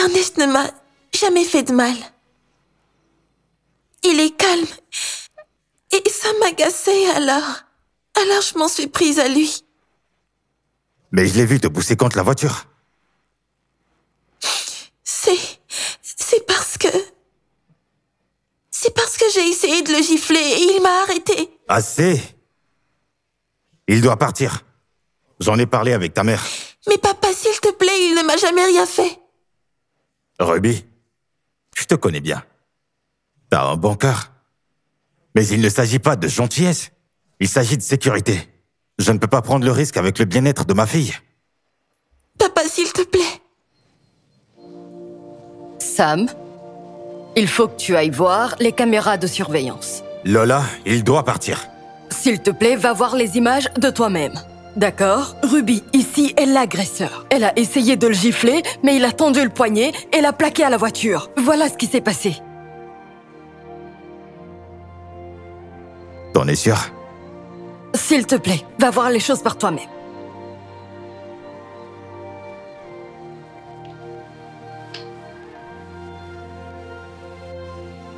Ernest ne m'a jamais fait de mal. Il est calme. Et ça m'agaçait alors. Alors je m'en suis prise à lui. Mais je l'ai vu te pousser contre la voiture. C'est parce que... C'est parce que j'ai essayé de le gifler et il m'a arrêté. Assez. Il doit partir. J'en ai parlé avec ta mère. Mais papa, s'il te plaît, il ne m'a jamais rien fait. Ruby, je te connais bien. T'as un bon cœur. Mais il ne s'agit pas de gentillesse. Il s'agit de sécurité. Je ne peux pas prendre le risque avec le bien-être de ma fille. Papa, s'il te plaît. Sam, il faut que tu ailles voir les caméras de surveillance. Lola, il doit partir. S'il te plaît, va voir les images de toi-même. D'accord? Ruby, ici, est l'agresseur. Elle a essayé de le gifler, mais il a tendu le poignet et l'a plaqué à la voiture. Voilà ce qui s'est passé. T'en es sûr? S'il te plaît, va voir les choses par toi-même.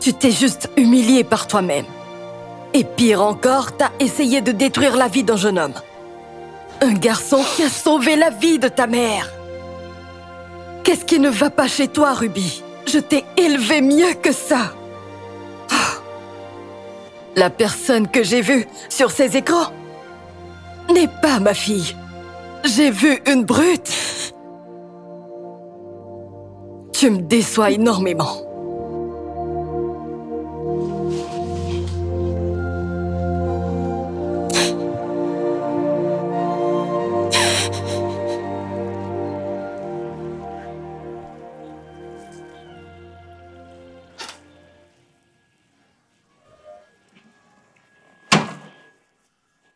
Tu t'es juste humilié par toi-même. Et pire encore, t'as essayé de détruire la vie d'un jeune homme. Un garçon qui a sauvé la vie de ta mère. Qu'est-ce qui ne va pas chez toi, Ruby? Je t'ai élevé mieux que ça. La personne que j'ai vue sur ces écrans n'est pas ma fille. J'ai vu une brute. Tu me déçois énormément.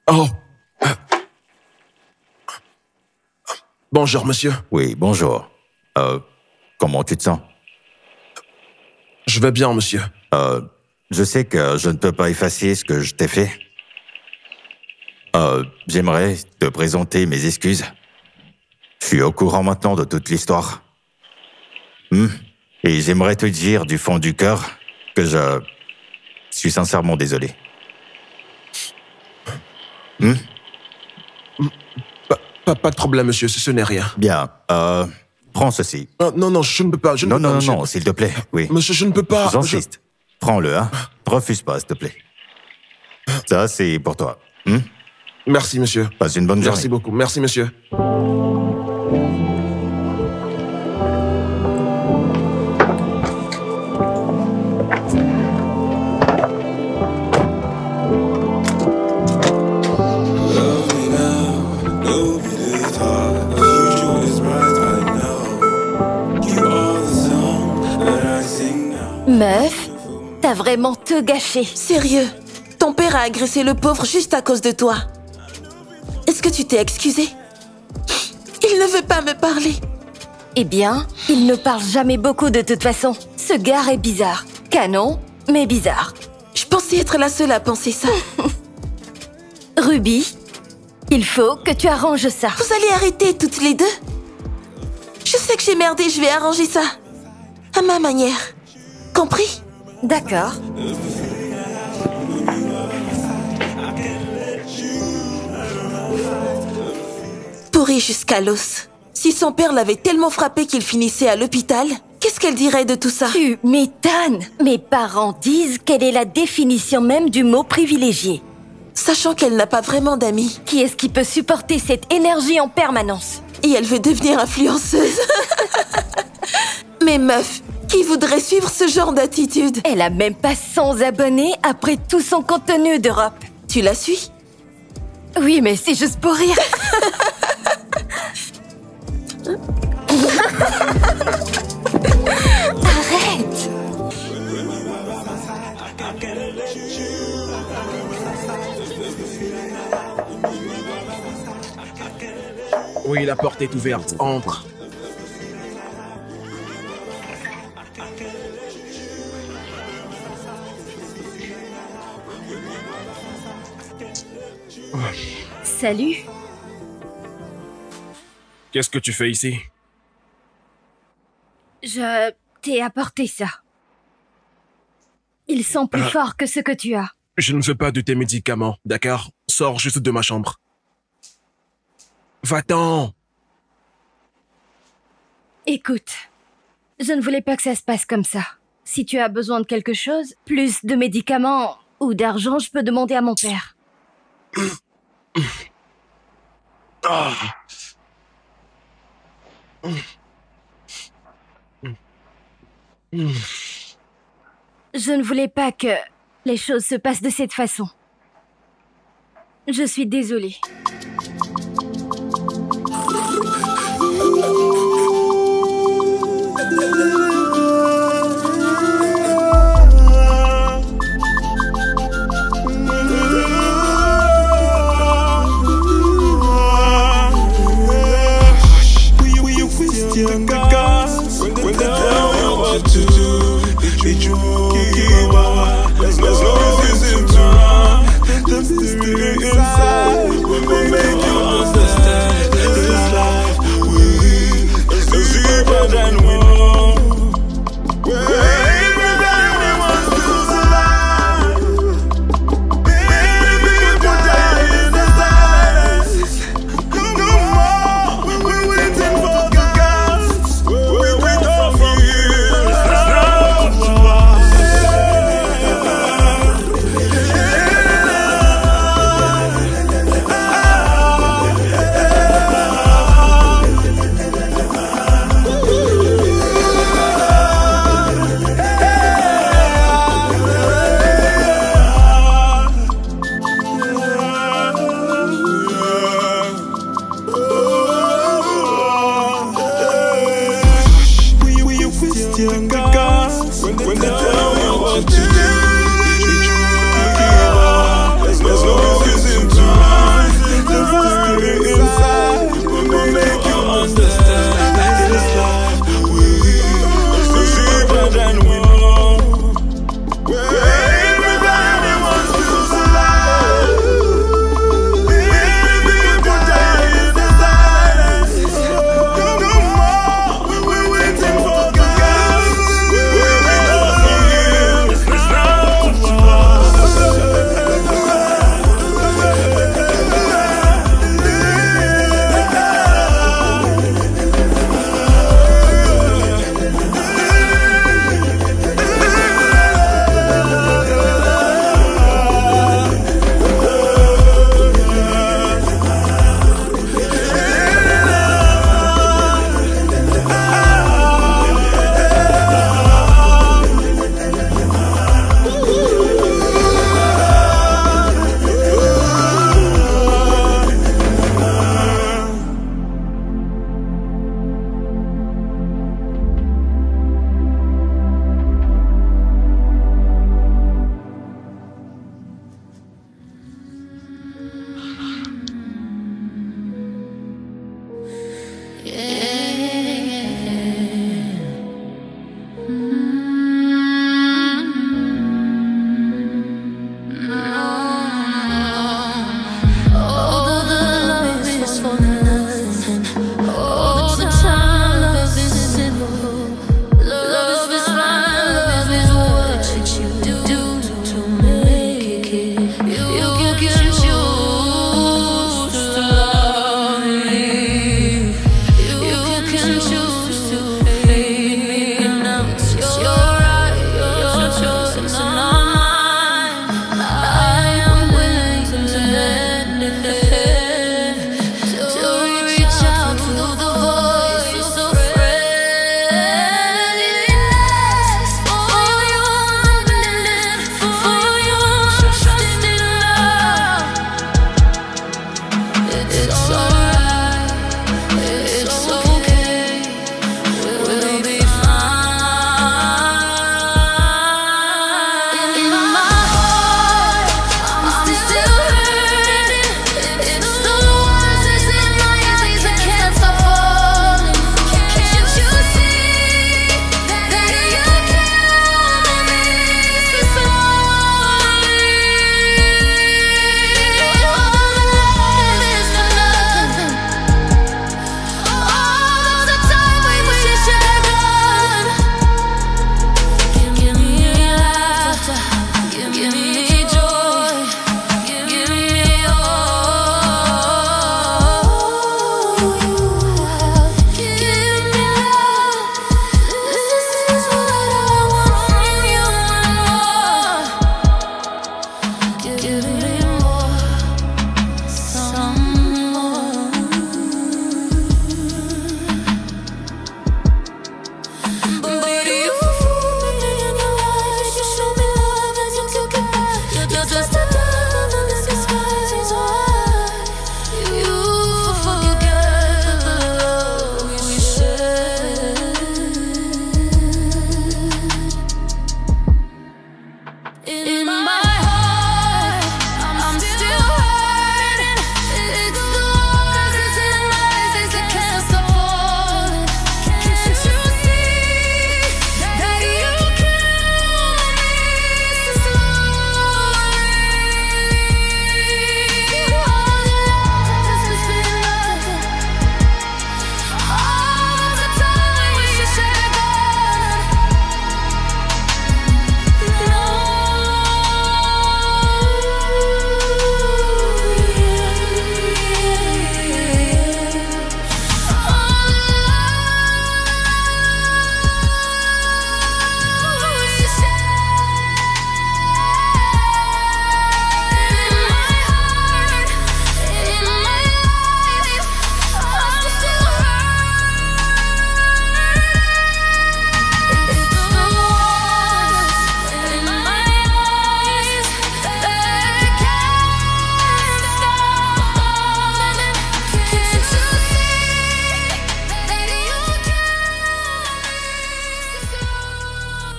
Oh. Bonjour, monsieur. Oui, bonjour. Comment tu te sens? Je vais bien, monsieur. Je sais que je ne peux pas effacer ce que je t'ai fait. J'aimerais te présenter mes excuses. Je suis au courant maintenant de toute l'histoire. Et j'aimerais te dire du fond du cœur que je suis sincèrement désolé. Pas de problème, monsieur, ce n'est rien. Bien, prends ceci. Non, je ne peux pas, Non, s'il te plaît, oui. Monsieur, je ne peux pas... J'insiste. Prends-le, hein. Refuse pas, s'il te plaît. Ça, c'est pour toi. Merci, monsieur. Passe une bonne journée. Merci beaucoup. Merci, monsieur. Meuf, t'as vraiment tout gâché. Sérieux, ton père a agressé le pauvre juste à cause de toi. Est-ce que tu t'es excusé? Il ne veut pas me parler. Eh bien, il ne parle jamais beaucoup de toute façon. Ce gars est bizarre. Canon, mais bizarre. Je pensais être la seule à penser ça. Ruby, il faut que tu arranges ça. Vous allez arrêter toutes les deux? Je sais que j'ai merdé, je vais arranger ça. À ma manière. Compris? D'accord. Pourri jusqu'à l'os. Si son père l'avait tellement frappé qu'il finissait à l'hôpital, qu'est-ce qu'elle dirait de tout ça? Tu m'étonnes. Mes parents disent quelle est la définition même du mot privilégié. Sachant qu'elle n'a pas vraiment d'amis. Qui est-ce qui peut supporter cette énergie en permanence? Et elle veut devenir influenceuse. Mais meuf, qui voudrait suivre ce genre d'attitude? Elle a même pas 100 abonnés après tout son contenu d'Europe. Tu la suis? Oui, mais c'est juste pour rire. Arrête! Oui, la porte est ouverte. Entre. Salut. Qu'est-ce que tu fais ici? Je t'ai apporté ça. Ils sont plus forts que ce que tu as. Je ne veux pas de tes médicaments, d'accord? Sors juste de ma chambre. Va-t'en! Écoute, je ne voulais pas que ça se passe comme ça. Si tu as besoin de quelque chose, plus de médicaments ou d'argent, je peux demander à mon père. Je ne voulais pas que les choses se passent de cette façon. Je suis désolée. Inside,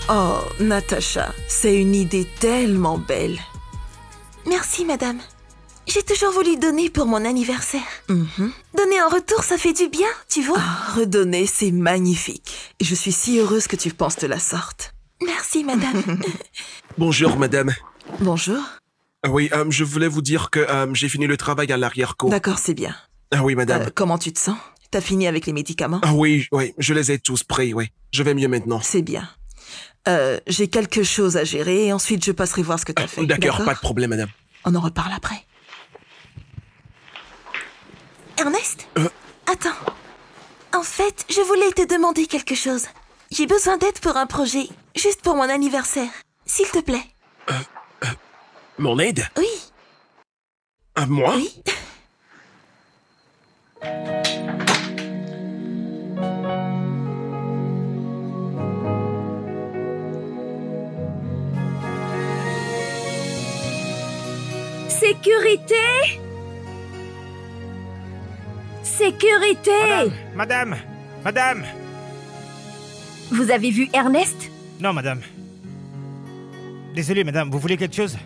Oh, Natacha, c'est une idée tellement belle. Merci, madame. J'ai toujours voulu donner pour mon anniversaire. Donner en retour, ça fait du bien, tu vois. Redonner, c'est magnifique. Et je suis si heureuse que tu penses de la sorte. Merci, madame. Bonjour, madame. Bonjour. Ah oui, je voulais vous dire que j'ai fini le travail à l'arrière-cour. D'accord, c'est bien. Ah oui, madame. Comment tu te sens? T'as fini avec les médicaments? Ah oui, je les ai tous pris, oui. Je vais mieux maintenant. C'est bien. J'ai quelque chose à gérer et ensuite je passerai voir ce que t'as fait. D'accord, pas de problème, madame. On en reparle après. Ernest? Attends. En fait, je voulais te demander quelque chose. J'ai besoin d'aide pour un projet, juste pour mon anniversaire. S'il te plaît. Mon aide? Oui. Moi? Oui. Sécurité! Sécurité! Madame! Vous avez vu Ernest? Non, madame. Désolé, madame, vous voulez quelque chose?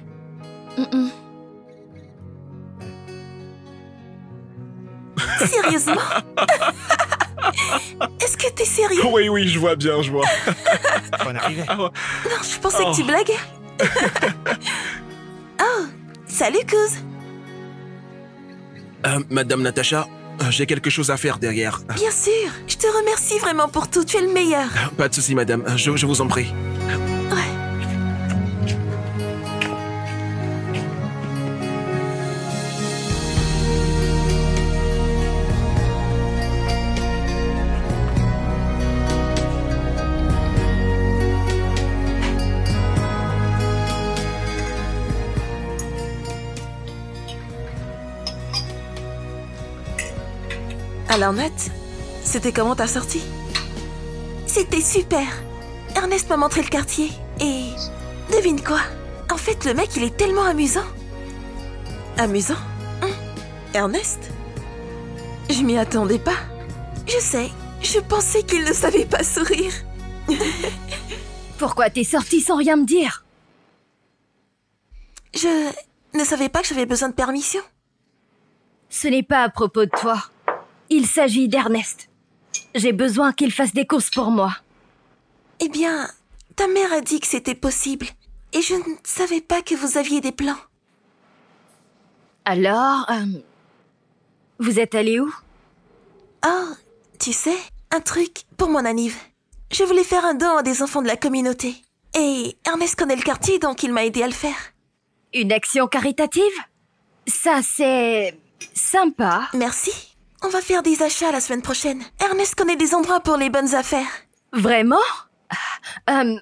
Sérieusement? Est-ce que t'es sérieux? Oui, je vois bien, je vois. On arrivait. Non, je pensais que tu blaguais. Oh, salut, Kouz. Madame Natacha, j'ai quelque chose à faire derrière. Bien sûr, je te remercie vraiment pour tout, tu es le meilleur. Pas de souci, madame, je vous en prie. Ouais. Alors Nat, c'était comment ta sortie? C'était super. Ernest m'a montré le quartier et devine quoi? En fait, le mec, il est tellement amusant. Amusant? Ernest? Je m'y attendais pas. Je sais, je pensais qu'il ne savait pas sourire. Pourquoi t'es sortie sans rien me dire? Je ne savais pas que j'avais besoin de permission. Ce n'est pas à propos de toi. Il s'agit d'Ernest. J'ai besoin qu'il fasse des courses pour moi. Eh bien, ta mère a dit que c'était possible. Et je ne savais pas que vous aviez des plans. Alors, vous êtes allé où? Oh, tu sais, un truc pour mon anniv. Je voulais faire un don à des enfants de la communauté. Et Ernest connaît le quartier, donc il m'a aidé à le faire. Une action caritative? Ça, c'est sympa. Merci. On va faire des achats la semaine prochaine. Ernest connaît des endroits pour les bonnes affaires. Vraiment?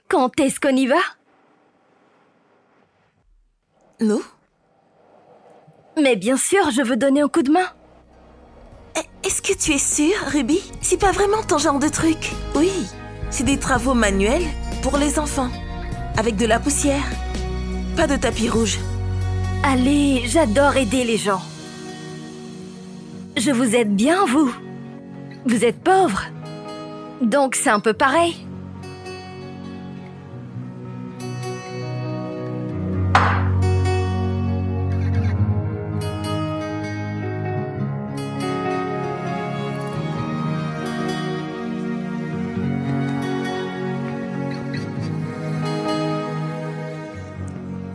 Quand est-ce qu'on y va? Nous? Mais bien sûr, je veux donner un coup de main. Est-ce que tu es sûre, Ruby? C'est pas vraiment ton genre de truc. Oui, c'est des travaux manuels pour les enfants. Avec de la poussière. Pas de tapis rouge. Allez, j'adore aider les gens. Je vous aide bien, vous. Vous êtes pauvre. Donc c'est un peu pareil.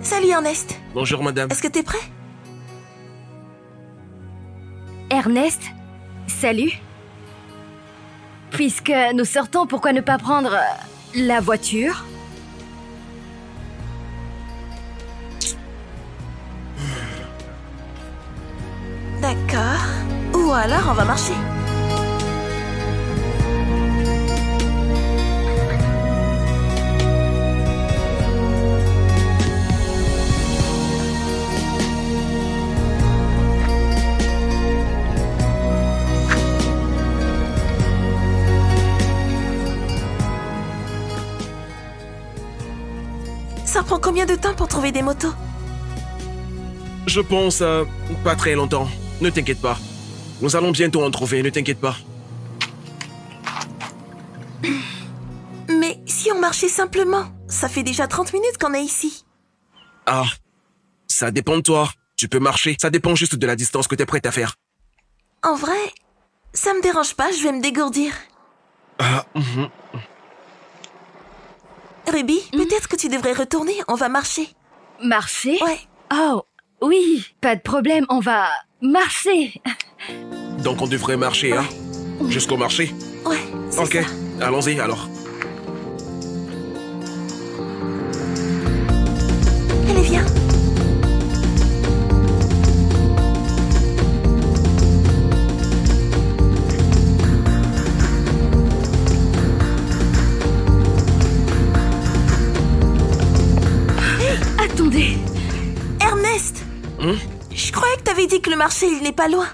Salut Ernest. Bonjour, madame. Est-ce que t'es prêt? Ernest, salut. Puisque nous sortons, pourquoi ne pas prendre la voiture? D'accord. Ou alors on va marcher. Ça prend combien de temps pour trouver des motos? Je pense pas très longtemps. Ne t'inquiète pas. Nous allons bientôt en trouver, ne t'inquiète pas. Mais si on marche marcher simplement. Ça fait déjà 30 minutes qu'on est ici. Ah, ça dépend de toi. Tu peux marcher, ça dépend juste de la distance que t'es prête à faire. En vrai, ça me dérange pas, je vais me dégourdir. Ah, Ruby, peut-être que tu devrais retourner, on va marcher. Marcher? Ouais. Oh, oui, pas de problème, on va marcher. Donc on devrait marcher, hein? Jusqu'au marché? Ouais, c'est Ok, ça. allons-y alors. Allez, viens. Attendez. Ernest, je croyais que t'avais dit que le marché, il n'est pas loin.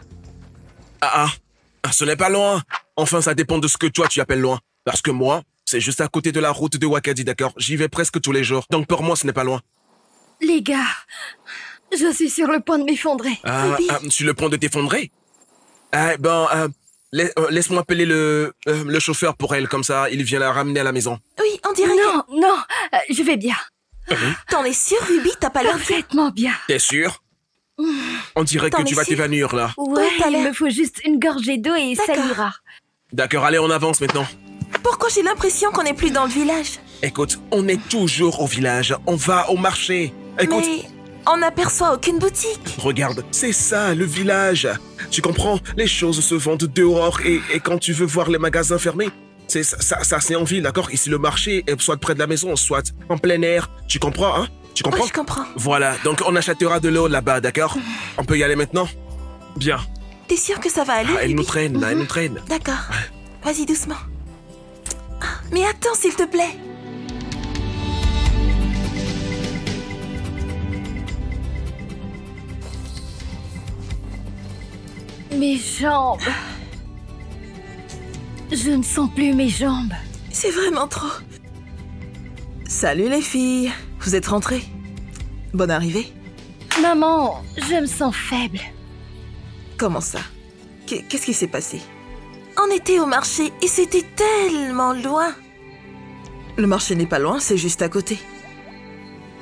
Ce n'est pas loin. Enfin, ça dépend de ce que toi tu appelles loin. Parce que moi, c'est juste à côté de la route de Wakadi, d'accord? J'y vais presque tous les jours. Donc pour moi, ce n'est pas loin. Les gars, je suis sur le point de m'effondrer. Sur le point de t'effondrer? Laisse-moi appeler le chauffeur pour elle, comme ça, il vient la ramener à la maison. Oui, on dirait Non, je vais bien. que... T'en es sûre, Ruby? T'as pas l'air... Parfaitement bien. T'es sûr? On dirait que T'en tu es vas sûr? t'évanouir, là. Ouais, t'as il l'air- me faut juste une gorgée d'eau et ça D'accord. ira. D'accord, allez, on avance maintenant. Pourquoi j'ai l'impression qu'on n'est plus dans le village? Écoute, on est toujours au village. On va au marché. Écoute, Mais on n'aperçoit aucune boutique. regarde, c'est ça, le village. Tu comprends? Les choses se vendent dehors et quand tu veux voir les magasins fermés, c'est ça c'est en ville, d'accord? Ici, le marché est soit près de la maison, soit en plein air. Tu comprends, hein? Tu comprends? Oui, je comprends. Voilà, donc on achètera de l'eau là-bas, d'accord? On peut y aller maintenant? Bien. T'es sûre que ça va aller, Elle Ruby? nous traîne, là, elle nous traîne. D'accord. Vas-y, doucement. Mais attends, s'il te plaît. Mes jambes. Je ne sens plus mes jambes. C'est vraiment trop. Salut les filles. Vous êtes rentrées? Bonne arrivée. Maman, je me sens faible. Comment ça? Qu'est-ce qui s'est passé? On était au marché et c'était tellement loin. Le marché n'est pas loin, c'est juste à côté.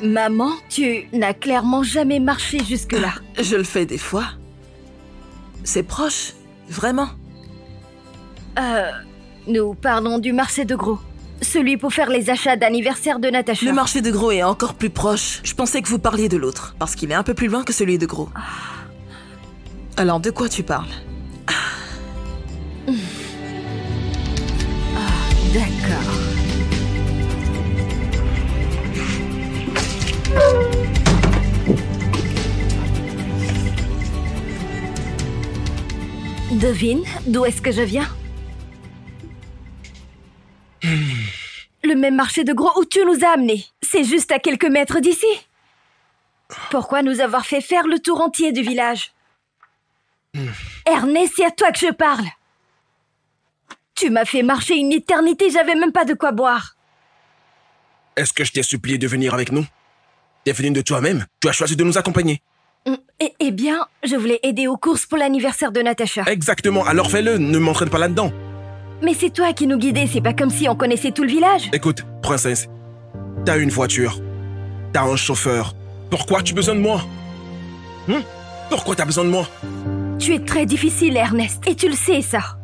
Maman, tu n'as clairement jamais marché jusque-là. Je le fais des fois. C'est proche, vraiment. Nous parlons du marché de gros. Celui pour faire les achats d'anniversaire de Natacha. Le marché de gros est encore plus proche. Je pensais que vous parliez de l'autre, parce qu'il est un peu plus loin que celui de gros. Alors, de quoi tu parles? D'accord. Devine, d'où est-ce que je viens? Le même marché de gros où tu nous as amenés. C'est juste à quelques mètres d'ici. Pourquoi nous avoir fait faire le tour entier du village? Ernest, c'est à toi que je parle. Tu m'as fait marcher une éternité, j'avais même pas de quoi boire. Est-ce que je t'ai supplié de venir avec nous? T'es venu de toi-même? Tu as choisi de nous accompagner? Eh bien, je voulais aider aux courses pour l'anniversaire de Natacha. Exactement, alors fais-le, ne m'entraîne pas là-dedans. Mais c'est toi qui nous guidais, c'est pas comme si on connaissait tout le village. Écoute, princesse, t'as une voiture, t'as un chauffeur. Pourquoi tu as besoin de moi? Pourquoi t'as besoin de moi? Tu es très difficile, Ernest, et tu le sais, ça.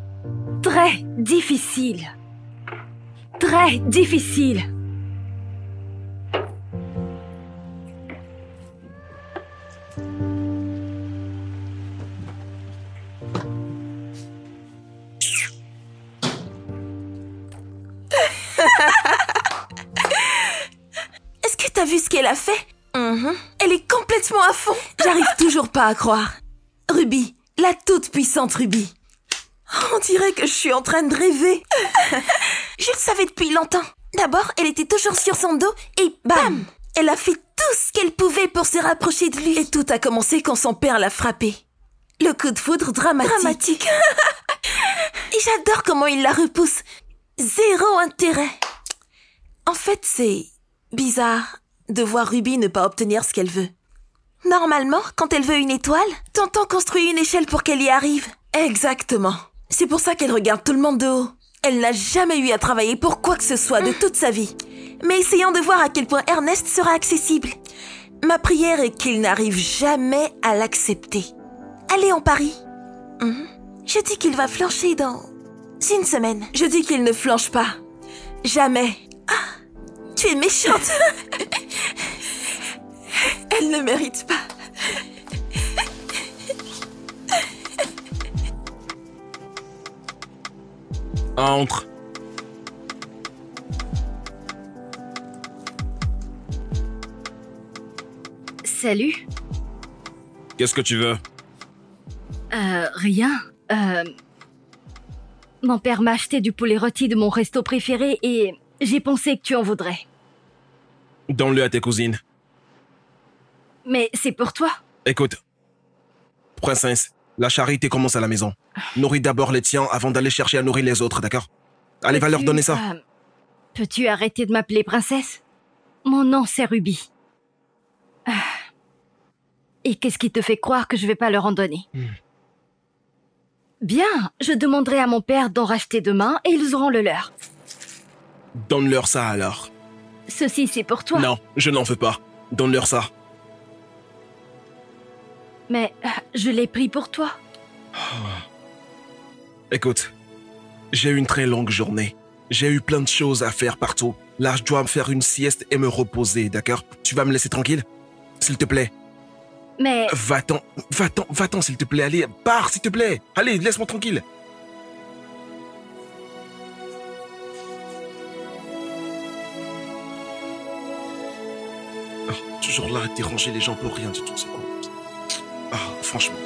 Très difficile. Très difficile. Est-ce que t'as vu ce qu'elle a fait? Elle est complètement à fond. J'arrive toujours pas à croire. Ruby, la toute puissante Ruby. On dirait que je suis en train de rêver. Je le savais depuis longtemps. D'abord, elle était toujours sur son dos et bam! Elle a fait tout ce qu'elle pouvait pour se rapprocher de lui. Et tout a commencé quand son père l'a frappée. Le coup de foudre dramatique. Et j'adore comment il la repousse. Zéro intérêt. En fait, c'est bizarre de voir Ruby ne pas obtenir ce qu'elle veut. Normalement, quand elle veut une étoile, Tonton construit une échelle pour qu'elle y arrive. Exactement. C'est pour ça qu'elle regarde tout le monde de haut. Elle n'a jamais eu à travailler pour quoi que ce soit de toute sa vie. Mais essayons de voir à quel point Ernest sera accessible. Ma prière est qu'il n'arrive jamais à l'accepter. Allez, on parie. Je dis qu'il va flancher dans 1 semaine. Je dis qu'il ne flanche pas. Jamais. Ah, tu es méchante. Elle ne mérite pas. Entre. Salut. Qu'est-ce que tu veux? Rien. Mon père m'a acheté du poulet rôti de mon resto préféré et j'ai pensé que tu en voudrais. Donne-le à tes cousines. Mais c'est pour toi. Écoute, princesse, la charité commence à la maison. Nourris d'abord les tiens avant d'aller chercher à nourrir les autres, d'accord? Allez, va leur donner ça. Peux-tu arrêter de m'appeler princesse? Mon nom, c'est Ruby. Et qu'est-ce qui te fait croire que je vais pas leur en donner? Bien, je demanderai à mon père d'en racheter demain et ils auront le leur. Donne-leur ça alors. Ceci, c'est pour toi. Non, je n'en veux pas. Donne-leur ça. Mais je l'ai pris pour toi. Écoute, j'ai eu une très longue journée. J'ai eu plein de choses à faire partout. Là, je dois me faire une sieste et me reposer, d'accord? Tu vas me laisser tranquille? S'il te plaît. Mais... Va-t'en, s'il te plaît. Allez, pars, s'il te plaît. Allez, laisse-moi tranquille. Oh, toujours là à déranger les gens pour rien du tout, c'est con. Ah, franchement.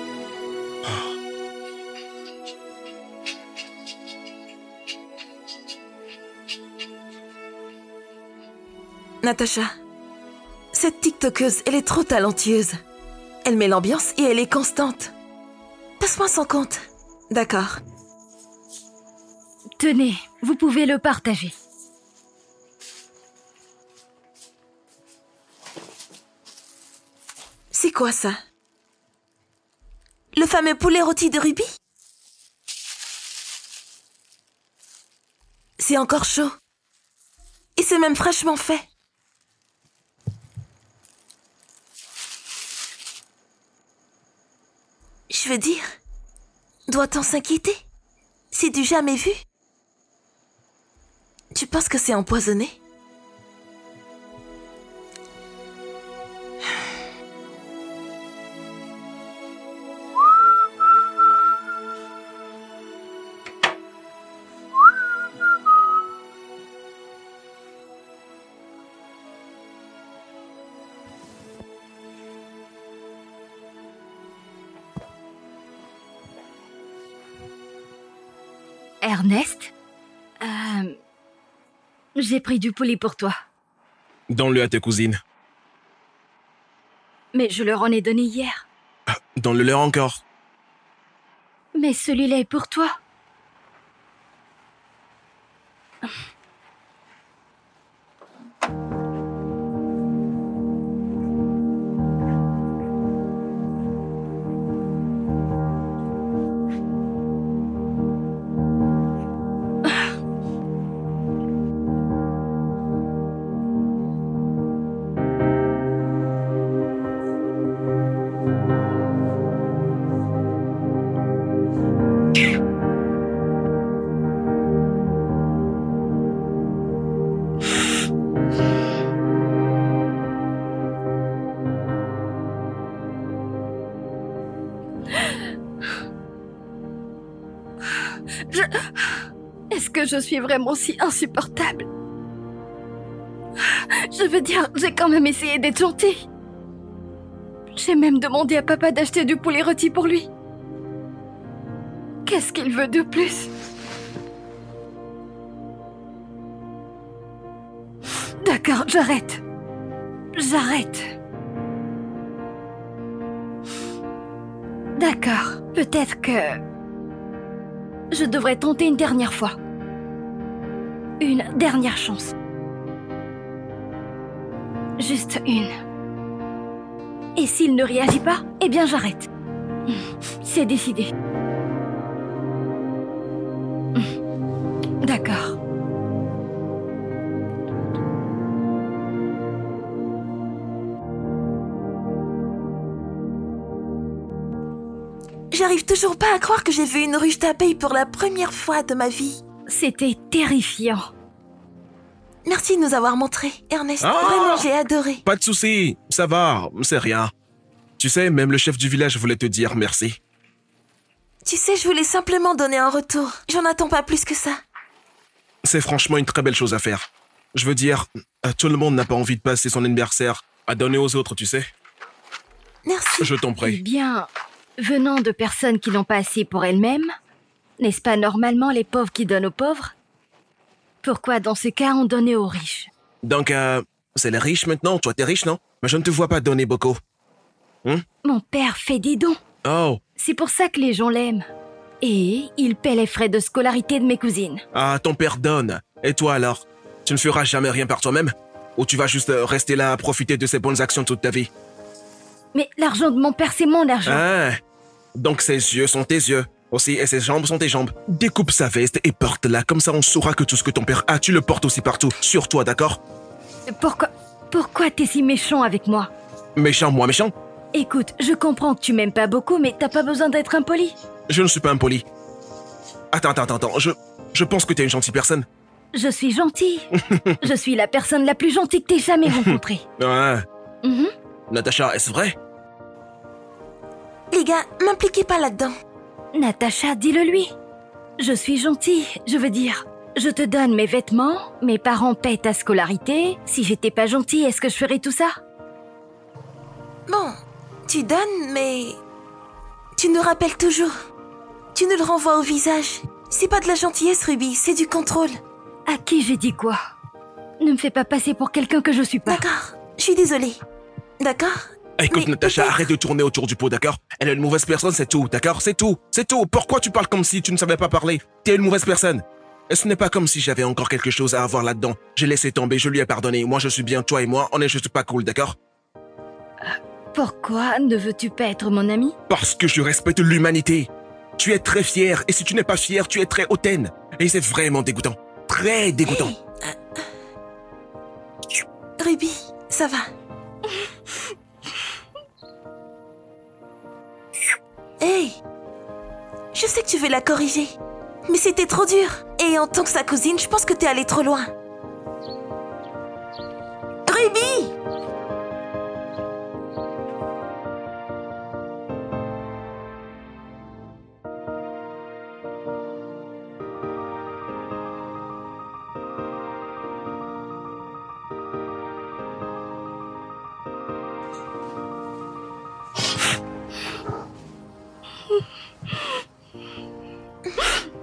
Natacha, cette TikTokeuse, elle est trop talentueuse. Elle met l'ambiance et elle est constante. Passe-moi son compte. D'accord. Tenez, vous pouvez le partager. C'est quoi ça? Le fameux poulet rôti de Ruby? C'est encore chaud. Et c'est même fraîchement fait. Je veux dire, doit-on s'inquiéter? C'est du jamais vu. Tu penses que c'est empoisonné? Ernest, j'ai pris du poulet pour toi. Donne-le à tes cousines. Mais je leur en ai donné hier. Donne-le-leur encore. Mais celui-là est pour toi. Est-ce que je suis vraiment si insupportable? Je veux dire, j'ai quand même essayé d'être gentille. J'ai même demandé à papa d'acheter du poulet rôti pour lui. Qu'est-ce qu'il veut de plus? D'accord, j'arrête. J'arrête. D'accord, peut-être que... je devrais tenter une dernière fois. Une dernière chance. Juste une. Et s'il ne réagit pas, eh bien j'arrête. C'est décidé. j'arrive toujours pas à croire que j'ai vu une ruche d'abeilles pour la première fois de ma vie. C'était terrifiant. Merci de nous avoir montré, Ernest. Ah! Vraiment, j'ai adoré. Pas de souci, ça va, c'est rien. Tu sais, même le chef du village voulait te dire merci. Tu sais, je voulais simplement donner un retour. J'en attends pas plus que ça. C'est franchement une très belle chose à faire. Je veux dire, tout le monde n'a pas envie de passer son anniversaire à donner aux autres, tu sais. Merci. Je t'en Eh prie. bien, venant de personnes qui n'ont pas assez pour elles-mêmes, n'est-ce pas normalement les pauvres qui donnent aux pauvres? Pourquoi dans ce cas on donnait aux riches? Donc, c'est les riches maintenant? Toi, t'es riche, non? Mais je ne te vois pas donner beaucoup. Mon père fait des dons. Oh, C'est pour ça que les gens l'aiment. Et il paie les frais de scolarité de mes cousines. ah, ton père donne. Et toi alors? Tu ne feras jamais rien par toi-même? Ou tu vas juste rester là à profiter de ses bonnes actions toute ta vie? Mais l'argent de mon père, c'est mon argent. Ah, donc ses yeux sont tes yeux. Aussi, et ses jambes sont tes jambes. Découpe sa veste et porte-la, comme ça on saura que tout ce que ton père a, tu le portes aussi partout. Sur toi, d'accord? Pourquoi t'es si méchant avec moi? Méchant, moi méchant? Écoute, je comprends que tu m'aimes pas beaucoup, mais t'as pas besoin d'être impoli. Je ne suis pas impoli. Attends, je pense que t'es une gentille personne. Je suis gentille. Je suis la personne la plus gentille que t'aies jamais rencontrée. Ouais. Mhm. Natacha, est-ce vrai? Les gars, m'impliquez pas là-dedans. Natacha, dis-le lui. Je suis gentille, je veux dire. Je te donne mes vêtements, mes parents paient ta scolarité. Si j'étais pas gentille, est-ce que je ferais tout ça? Bon, tu donnes, mais... Tu nous rappelles toujours. Tu nous le renvoies au visage. C'est pas de la gentillesse, Ruby, c'est du contrôle. À qui j'ai dit quoi? Ne me fais pas passer pour quelqu'un que je suis pas. D'accord, je suis désolée. D'accord? Écoute, Mais Natacha, peut-être- arrête de tourner autour du pot, d'accord? Elle est une mauvaise personne, c'est tout, d'accord? C'est tout, c'est tout. Pourquoi tu parles comme si tu ne savais pas parler? T'es une mauvaise personne. Et ce n'est pas comme si j'avais encore quelque chose à avoir là-dedans. J'ai laissé tomber, je lui ai pardonné. Moi, je suis bien, toi et moi, on est juste pas cool, d'accord? Pourquoi ne veux-tu pas être mon ami? Parce que je respecte l'humanité. Tu es très fier, et si tu n'es pas fier, tu es très hautaine. Et c'est vraiment dégoûtant. Très dégoûtant. Ruby, ça va. Hey, je sais que tu veux la corriger, mais c'était trop dur. Et en tant que sa cousine, je pense que t'es allée trop loin. Ruby!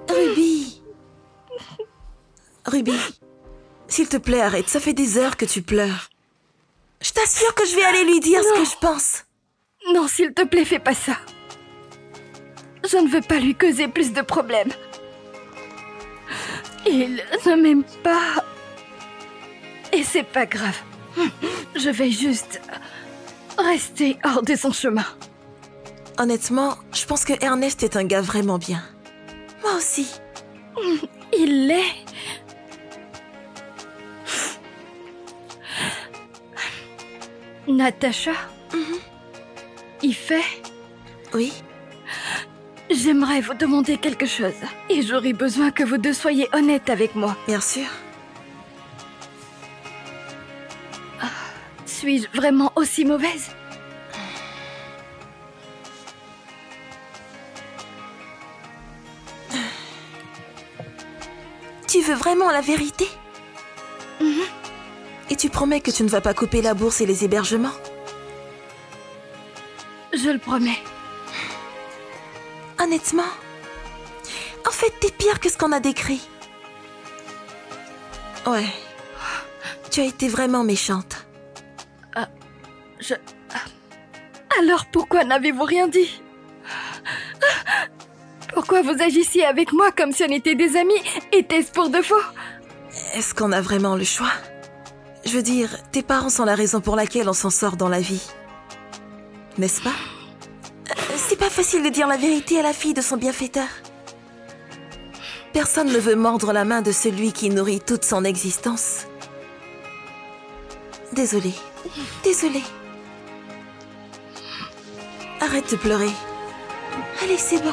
Ruby. Ruby, s'il te plaît, arrête. Ça fait des heures que tu pleures. Je t'assure que je vais aller lui dire ce que je pense. Non, s'il te plaît, fais pas ça. Je ne veux pas lui causer plus de problèmes. Il ne m'aime pas. Et c'est pas grave. Je vais juste rester hors de son chemin. Honnêtement, je pense que Ernest est un gars vraiment bien. Moi aussi. Il l'est. Natacha? Il fait... Oui. J'aimerais vous demander quelque chose. Et j'aurais besoin que vous deux soyez honnêtes avec moi. Bien sûr. Suis-je vraiment aussi mauvaise? Tu veux vraiment la vérité? Et tu promets que tu ne vas pas couper la bourse et les hébergements? Je le promets. Honnêtement? En fait, t'es pire que ce qu'on a décrit. Ouais. Tu as été vraiment méchante. Alors pourquoi n'avez-vous rien dit? Pourquoi vous agissiez avec moi comme si on était des amis? Était-ce pour de faux? Est-ce qu'on a vraiment le choix? Je veux dire, tes parents sont la raison pour laquelle on s'en sort dans la vie. N'est-ce pas? C'est pas facile de dire la vérité à la fille de son bienfaiteur. Personne ne veut mordre la main de celui qui nourrit toute son existence. Désolée. Désolée. Arrête de pleurer. Allez, c'est bon.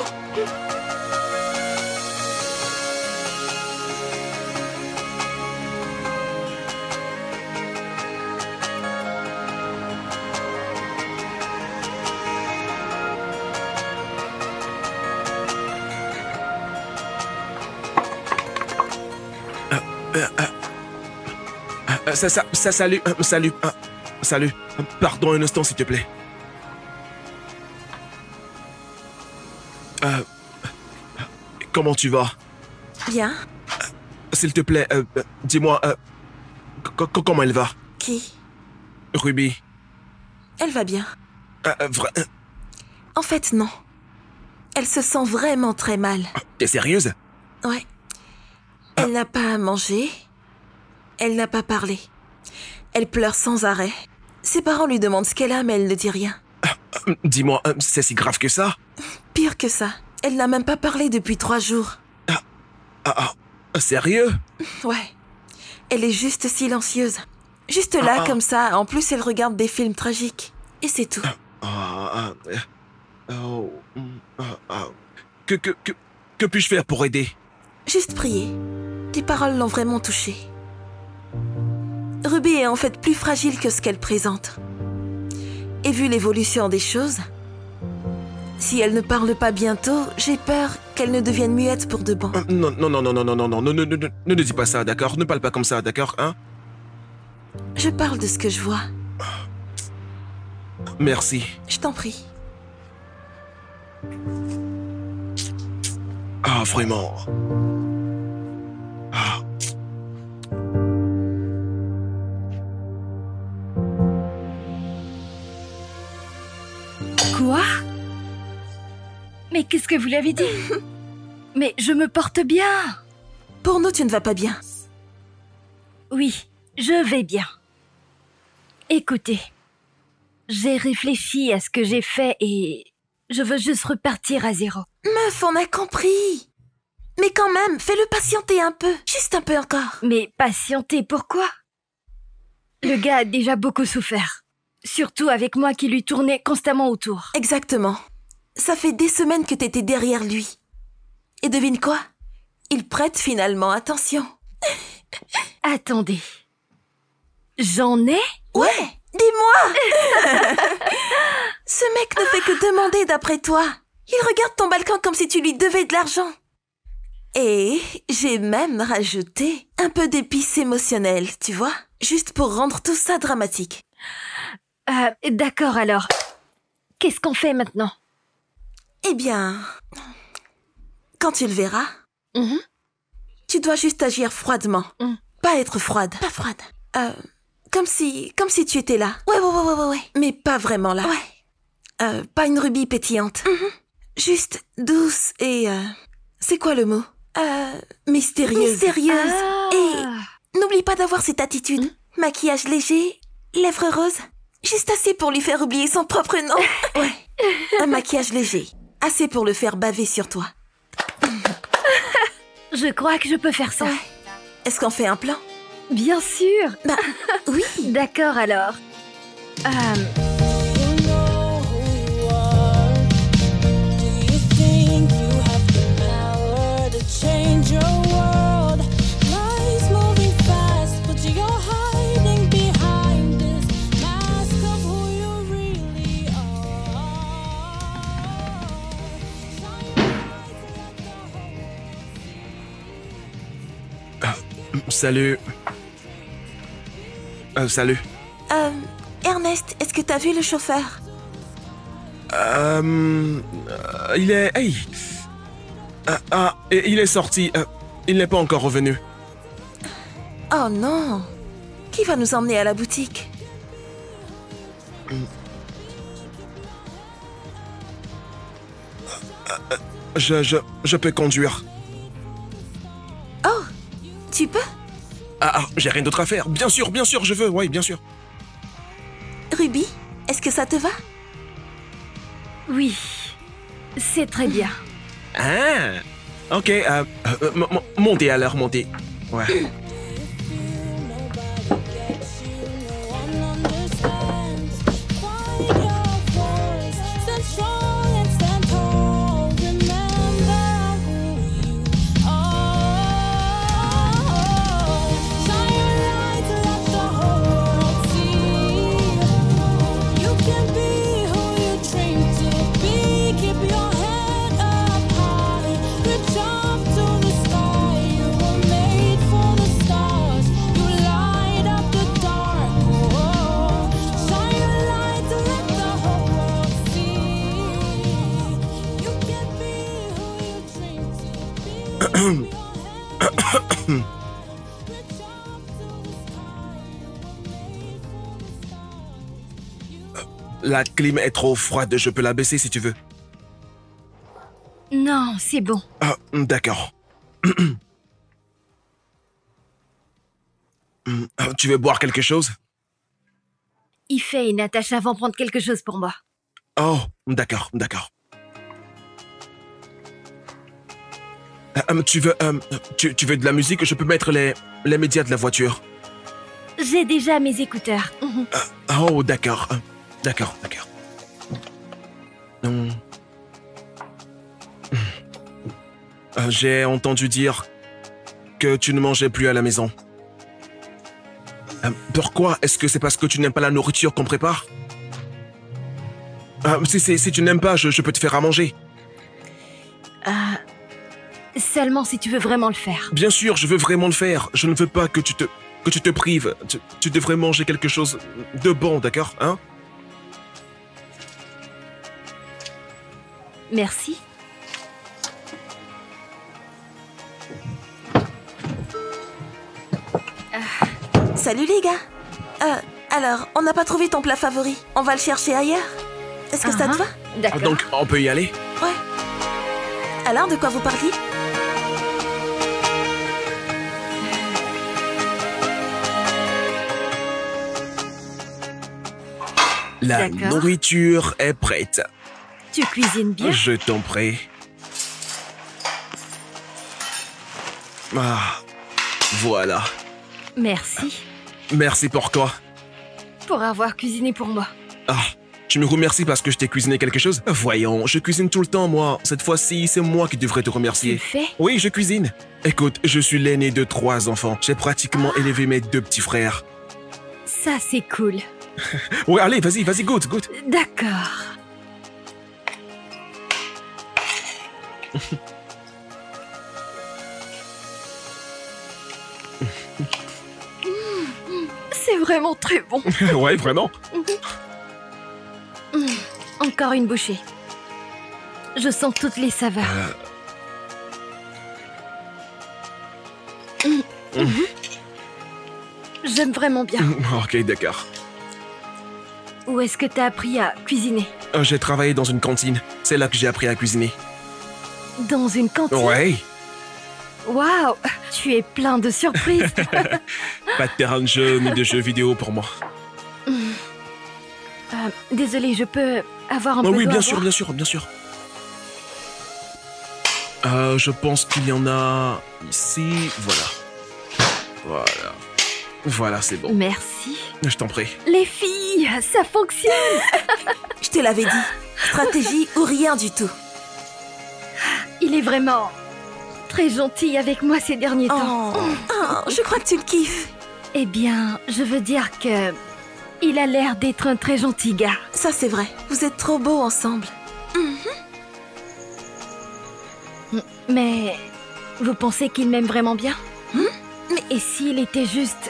Salut. Salut. Pardon un instant, s'il te plaît. Comment tu vas? Bien. S'il te plaît, dis-moi, comment elle va? Qui? Ruby. Elle va bien. Vrai... En fait, non. Elle se sent vraiment très mal. T'es sérieuse? Ouais. Elle n'a pas mangé. Elle n'a pas parlé. Elle pleure sans arrêt. Ses parents lui demandent ce qu'elle a, mais elle ne dit rien. Dis-moi, c'est si grave que ça? Pire que ça. Elle n'a même pas parlé depuis 3 jours. Sérieux? Ouais. Elle est juste silencieuse. Juste là, comme ça. En plus, elle regarde des films tragiques. Et c'est tout. Que puis-je faire pour aider? Juste prier. Tes paroles l'ont vraiment touchée. Ruby est en fait plus fragile que ce qu'elle présente. Et vu l'évolution des choses, si elle ne parle pas bientôt, j'ai peur qu'elle ne devienne muette pour de bon. Non, ne dis pas ça, d'accord? Ne parle pas comme ça, d'accord, hein? Je parle de ce que je vois. Merci. Je t'en prie. Ah, vraiment. Quoi? Mais qu'est-ce que vous lui avez dit? Mais je me porte bien. Pour nous, tu ne vas pas bien. Oui, je vais bien. Écoutez, j'ai réfléchi à ce que j'ai fait et je veux juste repartir à zéro. Meuf, on a compris. Mais quand même, fais-le patienter un peu. Juste un peu encore. Mais patienter, pourquoi? Le gars a déjà beaucoup souffert. Surtout avec moi qui lui tournais constamment autour. Exactement. Ça fait des semaines que t'étais derrière lui. Et devine quoi? Il prête finalement attention. Attendez. J'en ai? Ouais, dis-moi. Ce mec ne fait que demander d'après toi. Il regarde ton balcon comme si tu lui devais de l'argent. Et j'ai même rajouté un peu d'épices émotionnelles, tu vois? Juste pour rendre tout ça dramatique. D'accord alors. Qu'est-ce qu'on fait maintenant? Eh bien, quand tu le verras, tu dois juste agir froidement. Pas être froide. Pas froide. Comme si tu étais là. Ouais. Mais pas vraiment là. Ouais. Pas une rubis pétillante. Juste douce et... c'est quoi le mot? Mystérieuse. Mystérieuse. Et n'oublie pas d'avoir cette attitude. Maquillage léger, lèvres roses. Juste assez pour lui faire oublier son propre nom. Ouais. Un maquillage léger. Assez pour le faire baver sur toi. Je crois que je peux faire ça. Ouais. Est-ce qu'on fait un plan? Bien sûr. Bah, oui. D'accord alors. Salut. Salut. Ernest, est-ce que t'as vu le chauffeur? Il est... Hey. Il est sorti. Il n'est pas encore revenu. Oh non. Qui va nous emmener à la boutique? Je peux conduire. Oh, tu peux? J'ai rien d'autre à faire. Bien sûr, je veux. Oui, bien sûr. Ruby, est-ce que ça te va? Oui, c'est très bien. Ok, montez alors, montez. Ouais. La clim est trop froide, je peux la baisser si tu veux. Non, c'est bon. Ah, d'accord. Tu veux boire quelque chose? Ife et Natacha vont prendre quelque chose pour moi. Oh, d'accord, d'accord. Tu veux de la musique? Je peux mettre les médias de la voiture. J'ai déjà mes écouteurs. Oh, d'accord. D'accord, d'accord. J'ai entendu dire que tu ne mangeais plus à la maison. Pourquoi? Est-ce que c'est parce que tu n'aimes pas la nourriture qu'on prépare? Si tu n'aimes pas, je peux te faire à manger. Seulement si tu veux vraiment le faire. Bien sûr, je veux vraiment le faire. Je ne veux pas que tu te prives. Tu devrais manger quelque chose de bon, d'accord, hein? Merci. Salut les gars. Alors, on n'a pas trouvé ton plat favori. On va le chercher ailleurs. Est-ce que ça te va? D'accord. Donc, on peut y aller? Ouais. Alors, de quoi vous parliez? La D'accord. nourriture est prête. Tu cuisines bien? Je t'en prie. Ah, voilà. Merci Merci pour quoi? pour avoir cuisiné pour moi. Ah, tu me remercies parce que je t'ai cuisiné quelque chose? Voyons, je cuisine tout le temps, moi. Cette fois-ci, c'est moi qui devrais te Tu le remercier. fais? Oui, je cuisine. Écoute, je suis l'aîné de 3 enfants. J'ai pratiquement élevé mes 2 petits frères. Ça, c'est cool. Ouais, allez, vas-y, goûte. D'accord. C'est vraiment très bon. Ouais, vraiment. Encore une bouchée. Je sens toutes les saveurs. J'aime vraiment bien. Ok, d'accord. Où est-ce que t'as appris à cuisiner? J'ai travaillé dans une cantine. C'est là que j'ai appris à cuisiner. Dans une cantine? Ouais. Waouh! Tu es plein de surprises. Pas de terrain de jeu ni de jeux vidéo pour moi. Désolée, je peux avoir un Oh peu oui, d'eau à bien sûr, boire? bien sûr, bien sûr. Je pense qu'il y en a ici. Voilà. Voilà, c'est bon. Merci. Je t'en prie. Les filles, ça fonctionne! Je te l'avais dit. Stratégie ou rien du tout. Il est vraiment très gentil avec moi ces derniers temps. Je crois que tu le kiffes. Eh bien, je veux dire que il a l'air d'être un très gentil gars. Ça, c'est vrai. Vous êtes trop beaux ensemble. Mais vous pensez qu'il m'aime vraiment bien? Mais- Et s'il était juste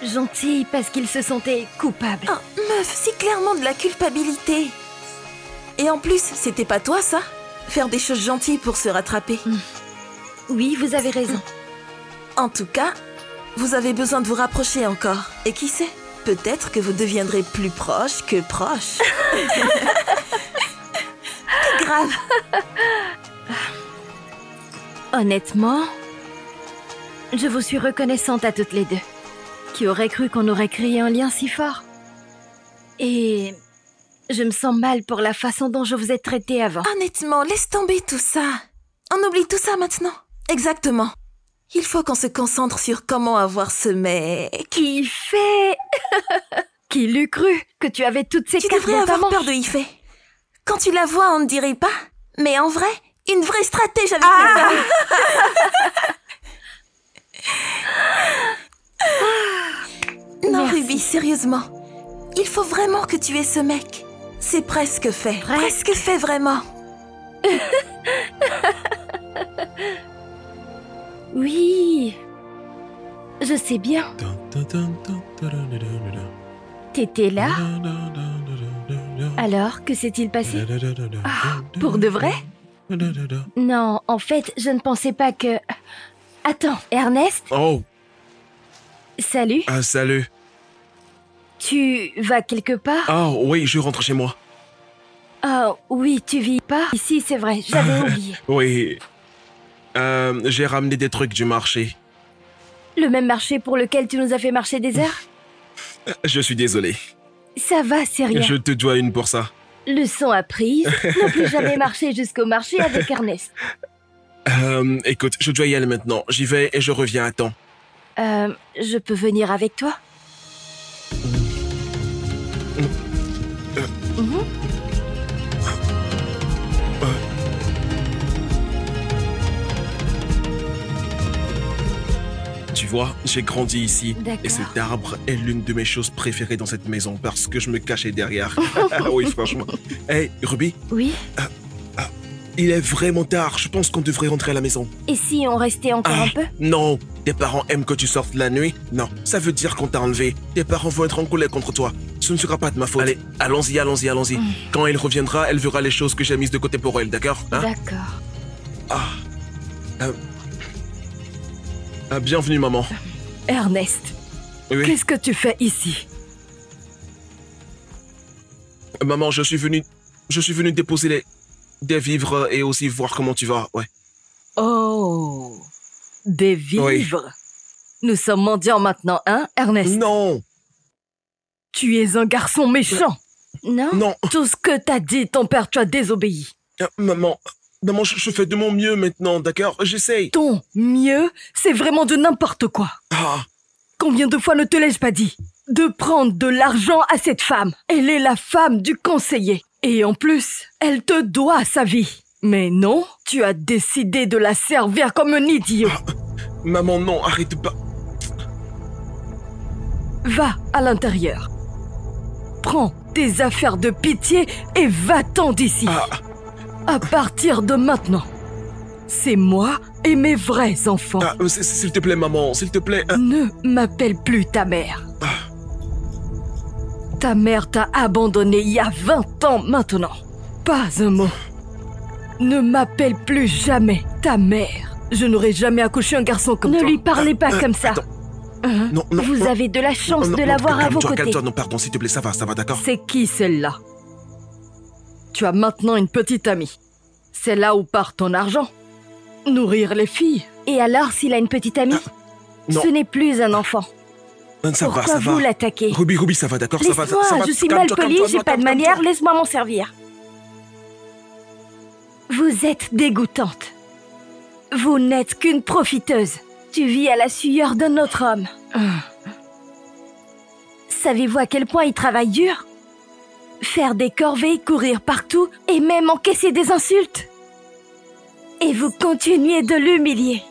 gentil parce qu'il se sentait coupable? Oh, meuf, c'est clairement de la culpabilité. Et en plus, c'était pas toi, ça? Faire des choses gentilles pour se rattraper. Oui, vous avez raison. En tout cas, vous avez besoin de vous rapprocher encore. Et qui sait? Peut-être que vous deviendrez plus proche que proche. C'est grave. Honnêtement, je vous suis reconnaissante à toutes les deux. Qui aurait cru qu'on aurait créé un lien si fort? Et je me sens mal pour la façon dont je vous ai traité avant. Honnêtement, laisse tomber tout ça. On oublie tout ça maintenant. Exactement. Il faut qu'on se concentre sur comment avoir ce mec. Qui fait? Qui l'eût cru que tu avais toutes ces Tu cartes devrais dans ta avoir manche? peur de Ife. Quand tu la vois, on ne dirait pas. Mais en vrai, une vraie stratège avec les dames. Non, Merci. Ruby, sérieusement. Il faut vraiment que tu aies ce mec. C'est presque fait. Presque fait, vraiment. Oui. Je sais bien. T'étais là? Alors, que s'est-il passé? Pour de vrai? Non, en fait, je ne pensais pas que... Attends, Ernest? Oh, Salut. salut. Tu vas quelque part? Ah oui, je rentre chez moi. Ah oui, tu vis pas ici, c'est vrai, j'avais oublié. Oui. J'ai ramené des trucs du marché. Le même marché pour lequel tu nous as fait marcher des heures? Je suis désolé. Ça va, c'est rien. Je te dois une pour ça. Leçon apprise, ne plus jamais marcher jusqu'au marché avec Ernest. Écoute, je dois y aller maintenant. J'y vais et je reviens à temps. Je peux venir avec toi? Tu vois, j'ai grandi ici. D'accord. Et cet arbre est l'une de mes choses préférées dans cette maison parce que je me cachais derrière. Oui, franchement. Hey, Ruby, Oui? il est vraiment tard. Je pense qu'on devrait rentrer à la maison. Et si on restait encore un peu? Non, tes parents aiment que tu sortes la nuit? Non, ça veut dire qu'on t'a enlevé. Tes parents vont être en colère contre toi. Ce ne sera pas de ma faute. Allez, allons-y, allons-y, allons-y. Quand elle reviendra, elle verra les choses que j'ai mises de côté pour elle, d'accord? Hein? D'accord. Bienvenue, maman. Ernest, Oui. qu'est-ce que tu fais ici? Maman, je suis venu déposer des vivres et aussi voir comment tu vas, ouais. Oh, des vivres. Nous sommes mendiants maintenant, hein, Ernest? Non, Tu es un garçon méchant. Non? non, Tout ce que t'as dit, ton père, tu as désobéi. maman, je fais de mon mieux maintenant, d'accord? J'essaye. Ton mieux, c'est vraiment de n'importe quoi. Ah, Combien de fois ne te l'ai-je pas dit? De prendre de l'argent à cette femme. Elle est la femme du conseiller. Et en plus, elle te doit sa vie. Mais non, tu as décidé de la servir comme un idiot. maman, non, arrête pas. Va à l'intérieur. Prends tes affaires de pitié et va-t'en d'ici. À partir de maintenant, c'est moi et mes vrais enfants. S'il te plaît, maman, s'il te plaît. Ne m'appelle plus ta mère. Ta mère t'a abandonné il y a 20 ans maintenant. Pas un mot. Ne m'appelle plus jamais ta mère. Je n'aurais jamais accouché un garçon comme toi. Ne lui parlez pas comme ça. Attends. Non, non. Vous avez de la chance Non, de non, l'avoir à vos calme-toi, côtés. calme-toi, non, pardon, s'il te plaît, ça va, d'accord? C'est qui celle-là? Tu as maintenant une petite amie. C'est là où part ton argent. Nourrir les filles. Et alors, s'il a une petite amie? non. Ce n'est plus un enfant. Ça va, Pourquoi ça va. vous l'attaquez? Ruby, ça va, d'accord? Ça va, ça Laisse-moi, va. je suis Calme-toi, mal polie, calme-toi, j'ai non, pas de calme-toi. manière, laisse-moi m'en servir. Vous êtes dégoûtante. Vous n'êtes qu'une profiteuse. Tu vis à la sueur d'un autre homme. Savez-vous à quel point il travaille dur? Faire des corvées, courir partout et même encaisser des insultes. Et vous continuez de l'humilier.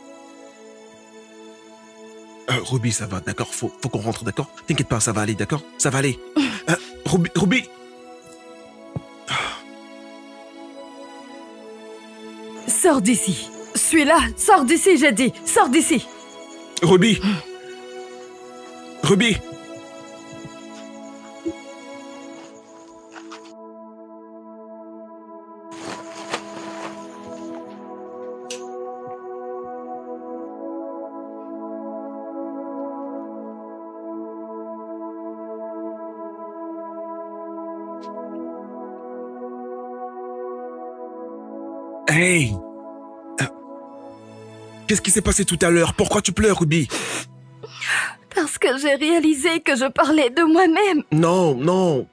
Ruby, ça va, d'accord? Faut qu'on rentre, d'accord? T'inquiète pas, ça va aller, d'accord? Ça va aller. Ruby! Sors d'ici. Suis-là. Sors d'ici, j'ai dit. Sors d'ici. Ruby! Ruby! Hey! Qu'est-ce qui s'est passé tout à l'heure? Pourquoi tu pleures, Ruby? Parce que j'ai réalisé que je parlais de moi-même. Non, non.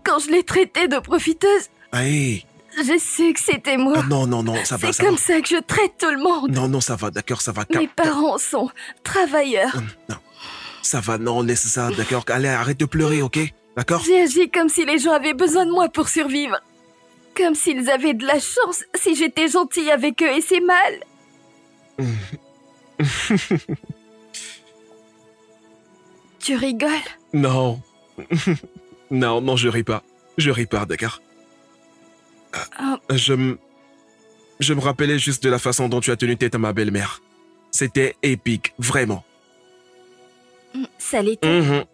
Quand je l'ai traitée de profiteuse, Hey! j'ai su que c'était moi. Ah, non, ça va, C'est ça va. comme ça que je traite tout le monde. Non, ça va, d'accord, ça va. Mes parents sont travailleurs. Non, ça va, non, laisse ça, d'accord? Allez, arrête de pleurer, ok? D'accord? J'ai agi comme si les gens avaient besoin de moi pour survivre. Comme s'ils avaient de la chance si j'étais gentille avec eux et c'est mal. Tu rigoles? Non. non, je ris pas. Je ris pas, d'accord? Je me rappelais juste de la façon dont tu as tenu tête à ma belle-mère. C'était épique, vraiment. Ça l'était.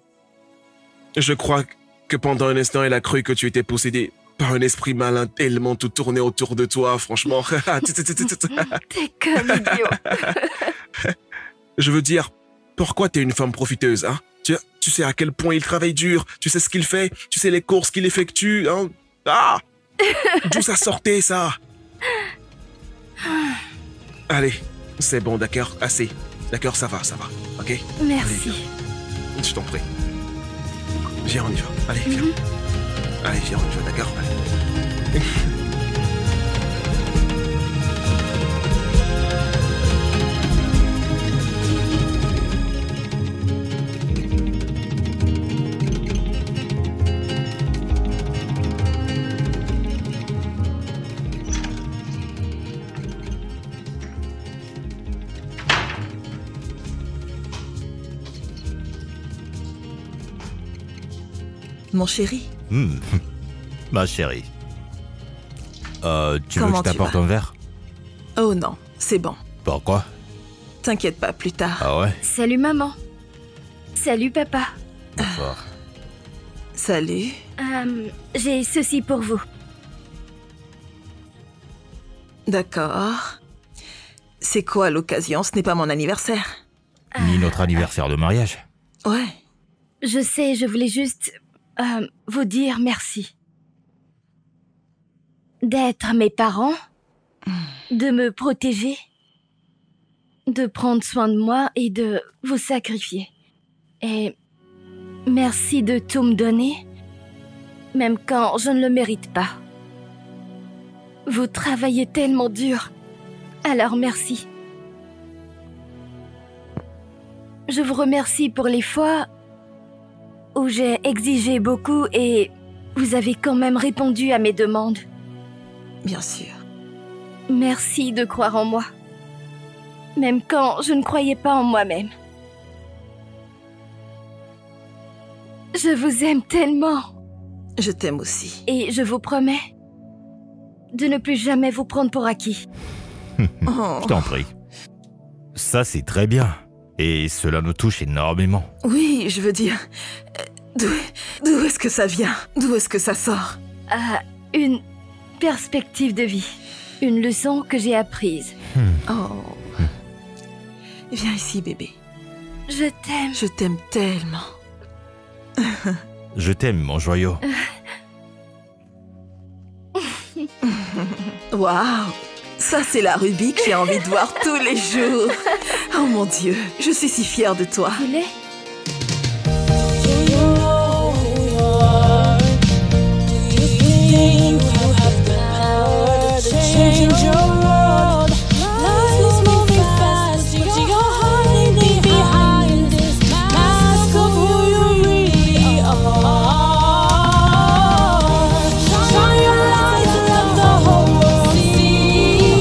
Je crois que pendant un instant, elle a cru que tu étais possédé Pas un esprit malin tellement tout tourné autour de toi, franchement. T'es comme idiot. Je veux dire, pourquoi t'es une femme profiteuse, hein? Tu sais à quel point il travaille dur, tu sais ce qu'il fait, tu sais les courses qu'il effectue, hein? Ah! D'où ça sortait, ça? Allez, c'est bon, d'accord, assez. D'accord, ça va, ok? Merci. Allez, je t'en prie. Viens, on y va. Allez, viens. Allez, viens, on y va, d'accord? Allez. Mon chéri, Ma chérie. Tu veux Comment que je tu t'apporte vas un verre? oh non, c'est bon. Pourquoi? T'inquiète pas, plus tard. Ah ouais? Salut maman. Salut papa. Bonsoir. Salut. J'ai ceci pour vous. D'accord. C'est quoi l'occasion? Ce n'est pas mon anniversaire. Ni notre anniversaire de mariage. Ouais. Je sais, je voulais juste vous dire merci. D'être mes parents, de me protéger, de prendre soin de moi et de vous sacrifier. Et merci de tout me donner, même quand je ne le mérite pas. Vous travaillez tellement dur, alors merci. Je vous remercie pour les fois où j'ai exigé beaucoup et vous avez quand même répondu à mes demandes. Bien sûr. Merci de croire en moi, même quand je ne croyais pas en moi-même. Je vous aime tellement Je t'aime aussi. et je vous promets de ne plus jamais vous prendre pour acquis. Oh. Je t'en prie. Ça, c'est très bien. Et cela nous touche énormément. Oui, je veux dire... D'où est-ce que ça vient? D'où est-ce que ça sort? Une perspective de vie, une leçon que j'ai apprise. Oh. Viens ici, bébé. Je t'aime. Je t'aime tellement. Je t'aime, mon joyau. Waouh! Ça, c'est la Ruby que j'ai envie de voir tous les jours. Oh mon Dieu, je suis si fière de toi. Il est Change your world. Life is moving fast, but your heart may be behind this mask of who you really are. Shine your light and let the whole world see.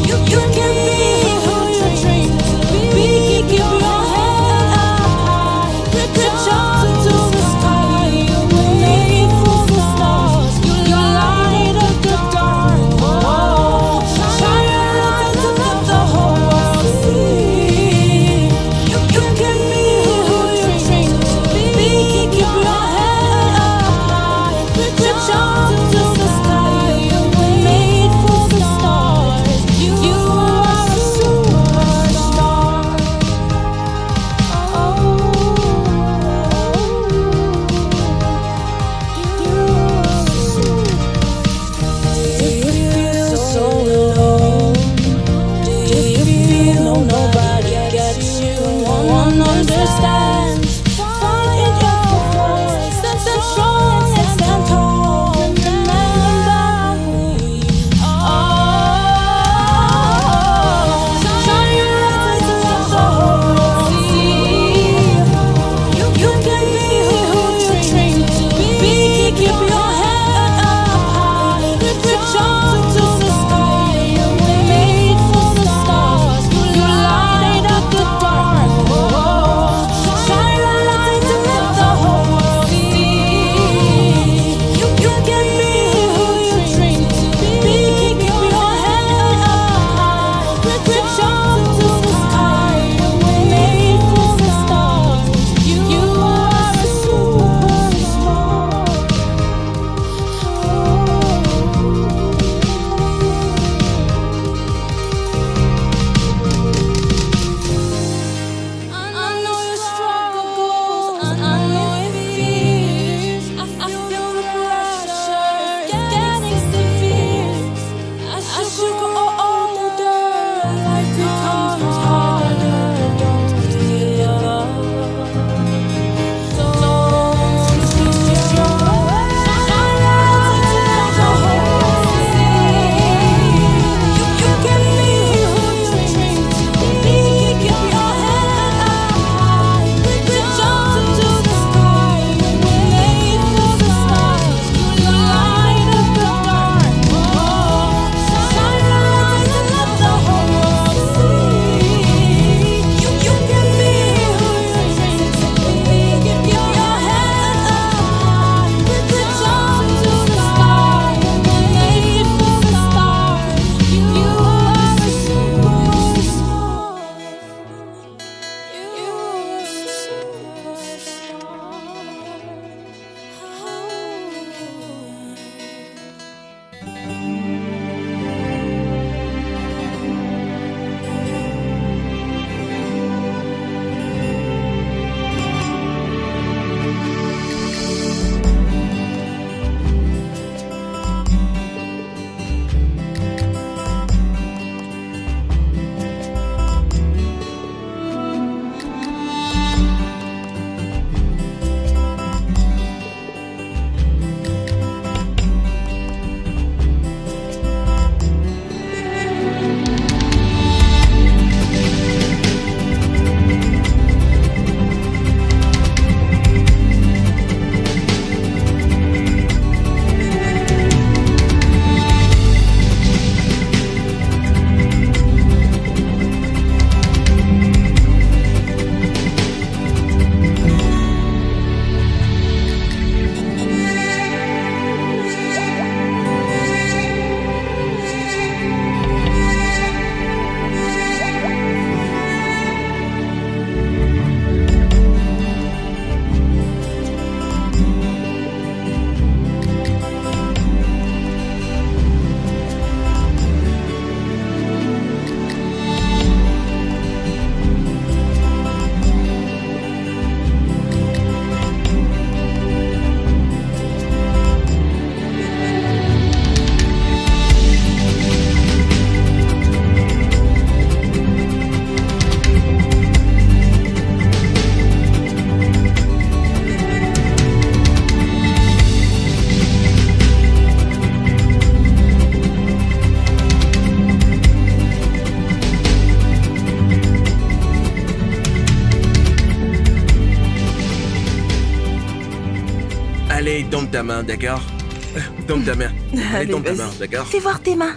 You can be who you dream to be. Keep your head high, reach up to the sky. You're made for the stars. Allez, donne ta main, d'accord? Donne ta main. Allez, donne ta main, vas-y. d'accord? Fais voir tes mains.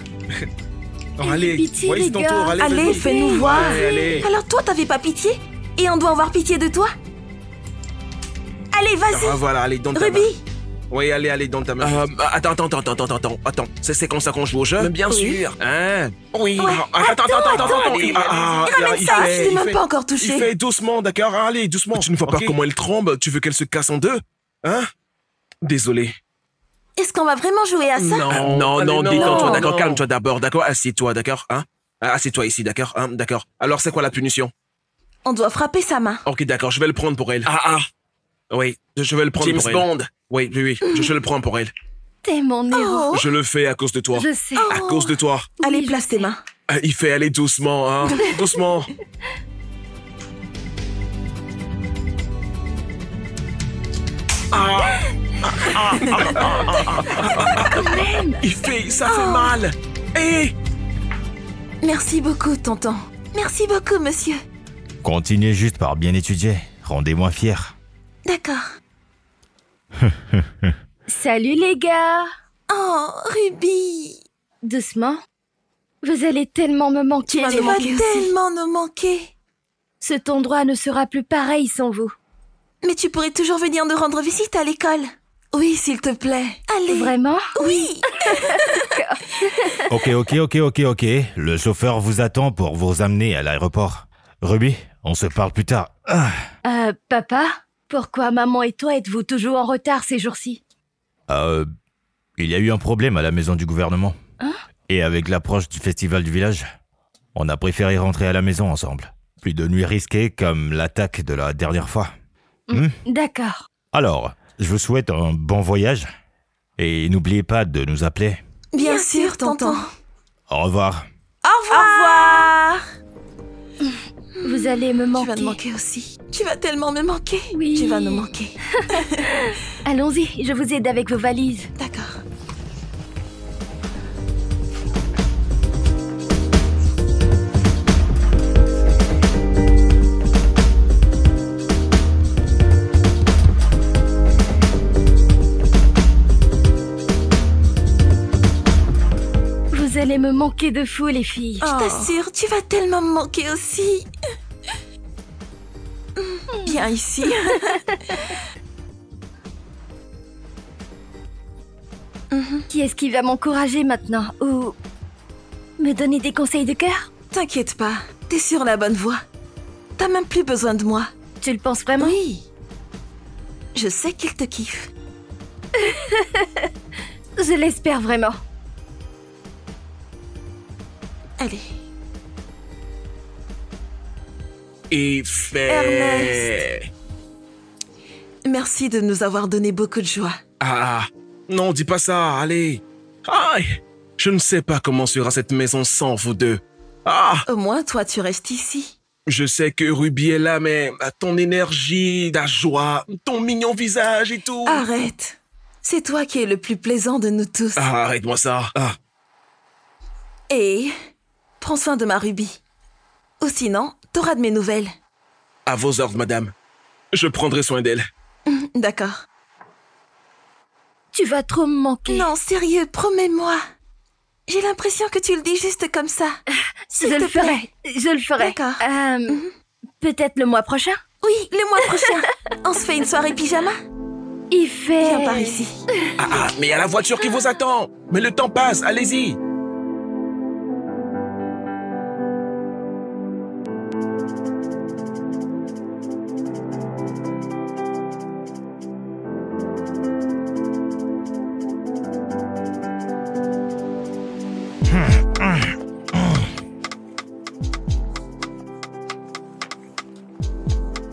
Oh, allez, pitié, ouais, les c'est ton gars. tour. Allez, Allez, vas-y. fais-nous voir. Ouais, allez. Alors toi, t'avais pas pitié? Et on doit avoir pitié de toi? Allez, Ah, vas-y. voilà, allez, donne ta main. Ruby, Oui, allez, donne ta main. Attends. C'est comme ça qu'on joue au jeu? Mais bien sûr. Hein? Oui. Ouais. Attends. ramène ça. Je t'ai même pas encore Il touché. fait doucement, d'accord? Allez, doucement. Tu ne vois pas comment elle tremble? Tu veux qu'elle se casse en deux? Hein? Désolé. Est-ce qu'on va vraiment jouer à ça? Non, détends-toi, non. d'accord? Calme-toi d'abord, d'accord? Assieds-toi, d'accord? Hein? Assieds-toi ici, d'accord? Hein? D'accord. Alors, c'est quoi la punition? On doit frapper sa main. Ok, d'accord, je vais le prendre pour elle. Oui, je vais le prendre pour elle. James Bond. Oui, je le prends pour elle. T'es mon héros. Oh. Je le fais à cause de toi. Je sais. À cause de toi. Allez, Oui, place je tes sais. mains. Il fait aller doucement, hein? Doucement. Ça fait mal. Hé! Merci beaucoup, tonton. Merci beaucoup, monsieur. Continuez juste par bien étudier. Rendez-moi fier. D'accord. Salut les gars. Oh, Ruby. Doucement. Vous allez tellement me manquer. Tu les vas filles. tellement nous manquer. Cet endroit ne sera plus pareil sans vous. Mais tu pourrais toujours venir nous rendre visite à l'école. Oui, s'il te plaît. Allez. Vraiment? Oui. Ok. Le chauffeur vous attend pour vous amener à l'aéroport. Ruby, on se parle plus tard. Papa? Pourquoi maman et toi êtes-vous toujours en retard ces jours-ci? Il y a eu un problème à la maison du gouvernement. Hein? Et avec l'approche du festival du village, on a préféré rentrer à la maison ensemble. Plus de nuits risquées comme l'attaque de la dernière fois. D'accord. Alors, je vous souhaite un bon voyage. Et n'oubliez pas de nous appeler. Bien sûr, tonton. Au revoir. Au Au revoir. Vous allez me Tu vas manquer. me manquer aussi. Tu vas tellement me manquer. Oui. Tu vas nous manquer. Allons-y, je vous aide avec vos valises. D'accord. Vous allez me manquer de fou, les filles. Je t'assure, tu vas tellement me manquer aussi. Viens ici. Qui est-ce qui va m'encourager maintenant? Ou me donner des conseils de cœur? T'inquiète pas, t'es sur la bonne voie. T'as même plus besoin de moi. Tu le penses vraiment? Oui. Je sais qu'il te kiffe. Je l'espère vraiment. Allez. Et fait... Ernest. Merci de nous avoir donné beaucoup de joie. Ah, non, dis pas ça, allez. Aïe, je ne sais pas comment sera cette maison sans vous deux. Ah, Au moins, toi, tu restes ici. je sais que Ruby est là, mais ton énergie, ta joie, ton mignon visage et tout. Arrête. C'est toi qui es le plus plaisant de nous tous. Ah, arrête-moi ça. Ah, Et prends soin de ma Ruby. Ou sinon, t'auras de mes nouvelles. à vos ordres, madame. Je prendrai soin d'elle. D'accord. Tu vas trop me manquer. Non, sérieux, promets-moi. J'ai l'impression que tu le dis juste comme ça. S'il je te le ferai. plaît. Je le ferai. D'accord. Peut-être le mois prochain. Oui, le mois prochain. On se fait une soirée pyjama? Il fait... Viens par ici. Ah, mais il y a la voiture qui vous attend. Mais le temps passe, allez-y.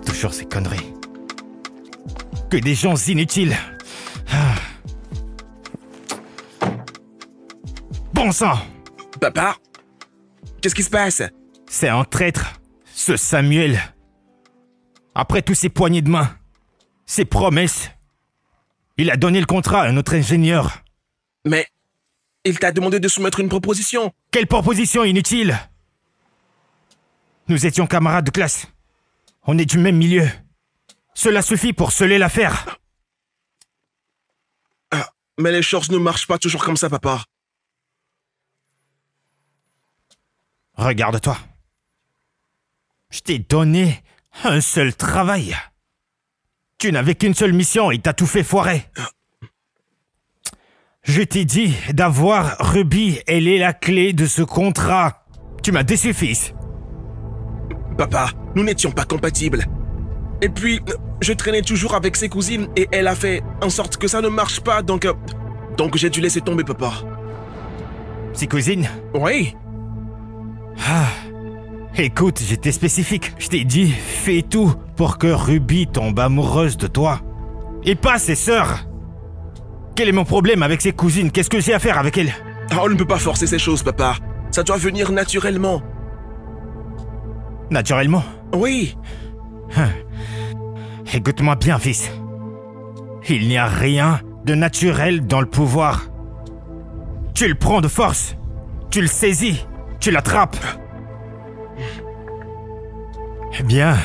Toujours ces conneries. Que des gens inutiles. Ah. Bon sang! Papa, qu'est-ce qui se passe? C'est un traître, ce Samuel. Après tous ses poignées de main, ses promesses, il a donné le contrat à un autre ingénieur. Mais il t'a demandé de soumettre une proposition. Quelle proposition inutile! Nous étions camarades de classe. On est du même milieu. Cela suffit pour sceller l'affaire. Ah, mais les choses ne marchent pas toujours comme ça, papa. Regarde-toi. Je t'ai donné un seul travail. Tu n'avais qu'une seule mission et t'as tout fait foirer. Je t'ai dit d'avoir Ruby, elle est la clé de ce contrat. Tu m'as déçu, fils. Papa, nous n'étions pas compatibles. Et puis, je traînais toujours avec ses cousines et elle a fait en sorte que ça ne marche pas, donc j'ai dû laisser tomber, papa. Ses cousines? Oui, Ah. Écoute, j'étais spécifique. Je t'ai dit, fais tout pour que Ruby tombe amoureuse de toi. Et pas ses sœurs. Quel est mon problème avec ses cousines? Qu'est-ce que j'ai à faire avec elles? on ne peut pas forcer ces choses, papa. Ça doit venir naturellement. Naturellement. Oui, Écoute-moi bien, fils. Il n'y a rien de naturel dans le pouvoir. Tu le prends de force. Tu le saisis. Tu l'attrapes. Eh bien,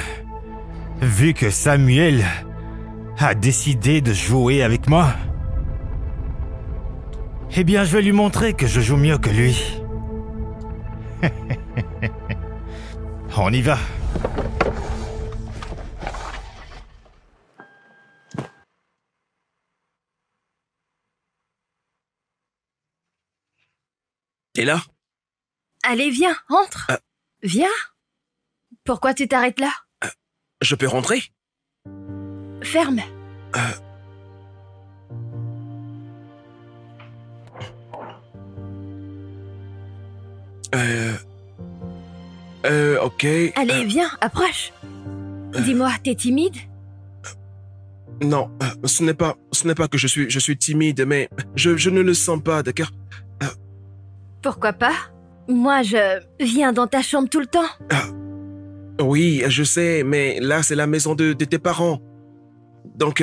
vu que Samuel a décidé de jouer avec moi, eh bien, je vais lui montrer que je joue mieux que lui. On y va. t'es là? Allez, viens, entre. Viens. Pourquoi tu t'arrêtes là? Je peux rentrer? Ferme. Ok. Allez, viens, approche. Dis-moi, t'es timide? Non, ce n'est pas que je suis timide, mais je ne le sens pas, d'accord? Pourquoi pas? Moi, je viens dans ta chambre tout le temps. Oui, je sais, mais là, c'est la maison de tes parents. Donc,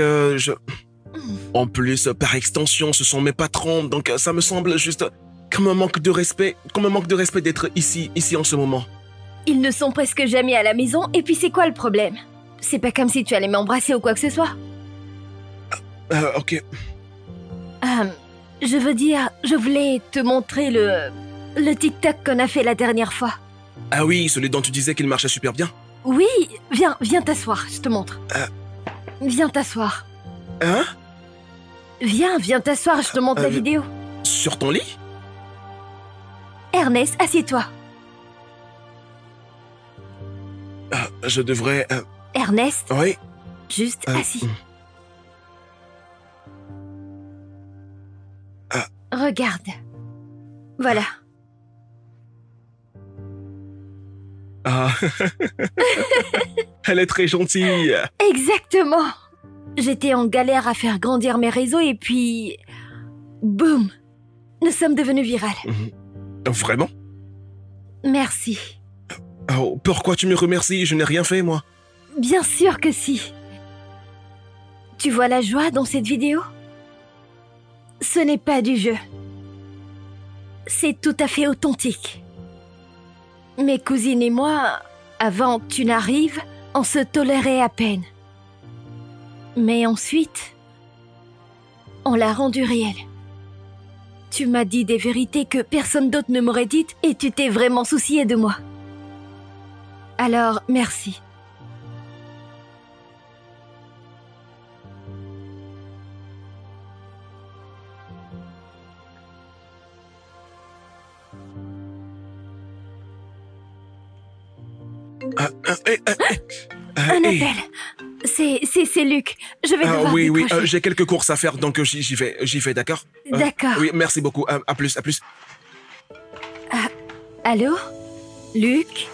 En plus, par extension, ce sont mes patrons, donc ça me semble juste comme un manque de respect, d'être ici en ce moment. Ils ne sont presque jamais à la maison, et puis c'est quoi le problème? C'est pas comme si tu allais m'embrasser ou quoi que ce soit. Ok. Je veux dire, je voulais te montrer le TikTok qu'on a fait la dernière fois. Ah oui, celui dont tu disais qu'il marchait super bien. Oui, viens t'asseoir, je te montre. Viens t'asseoir. Hein? Viens t'asseoir, je te montre la vidéo. Sur ton lit? Ernest, assieds-toi. Je devrais... Ernest, Oui. juste assis. Regarde. Voilà. Ah. Elle est très gentille. Exactement. J'étais en galère à faire grandir mes réseaux et puis... Boum. Nous sommes devenus virales. Vraiment? Merci. Oh, pourquoi tu me remercies? Je n'ai rien fait, moi. Bien sûr que si. Tu vois la joie dans cette vidéo? Ce n'est pas du jeu. C'est tout à fait authentique. Mes cousines et moi, avant que tu n'arrives, on se tolérait à peine. Mais ensuite, on l'a rendu réel. Tu m'as dit des vérités que personne d'autre ne m'aurait dites et tu t'es vraiment soucié de moi. Alors, merci. Un appel. C'est Luc. Je vais devoir oui, décrocher. j'ai quelques courses à faire, donc j'y vais, d'accord? D'accord. Oui, merci beaucoup. À plus. Allô? Luc?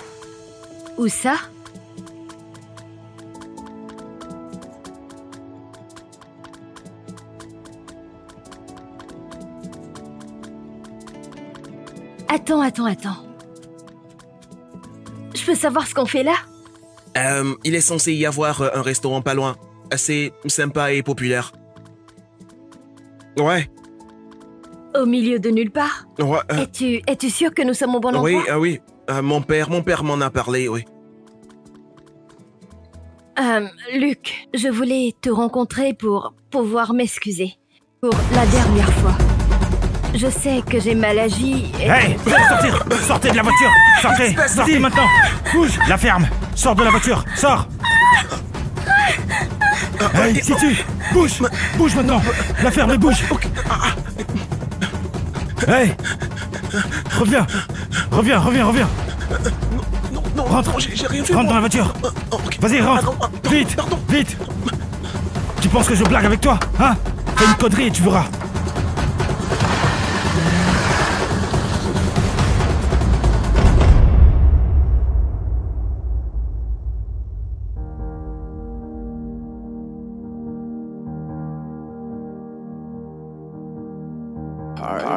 Où ça? Attends. Je peux savoir ce qu'on fait là? Il est censé y avoir un restaurant pas loin. Assez sympa et populaire. Ouais. Au milieu de nulle part? Ouais. Es-tu sûr que nous sommes au bon endroit? Oui. Mon père m'en a parlé, oui. Luc, je voulais te rencontrer pour pouvoir m'excuser. Pour la dernière fois. Je sais que j'ai mal agi et... Hey, sortir! Sortez de la voiture! Sortez maintenant! Bouge! La ferme! Sors de la voiture! Sors! Hey, si tu... Bouge maintenant! La ferme, bouge! Hey! Reviens! Non, Rentre. j'ai rien fait. Rentre dans la voiture! Ok. Vas-y, rentre! Vite! Pardon. Vite! Tu penses que je blague avec toi? Hein? Fais une connerie et tu verras!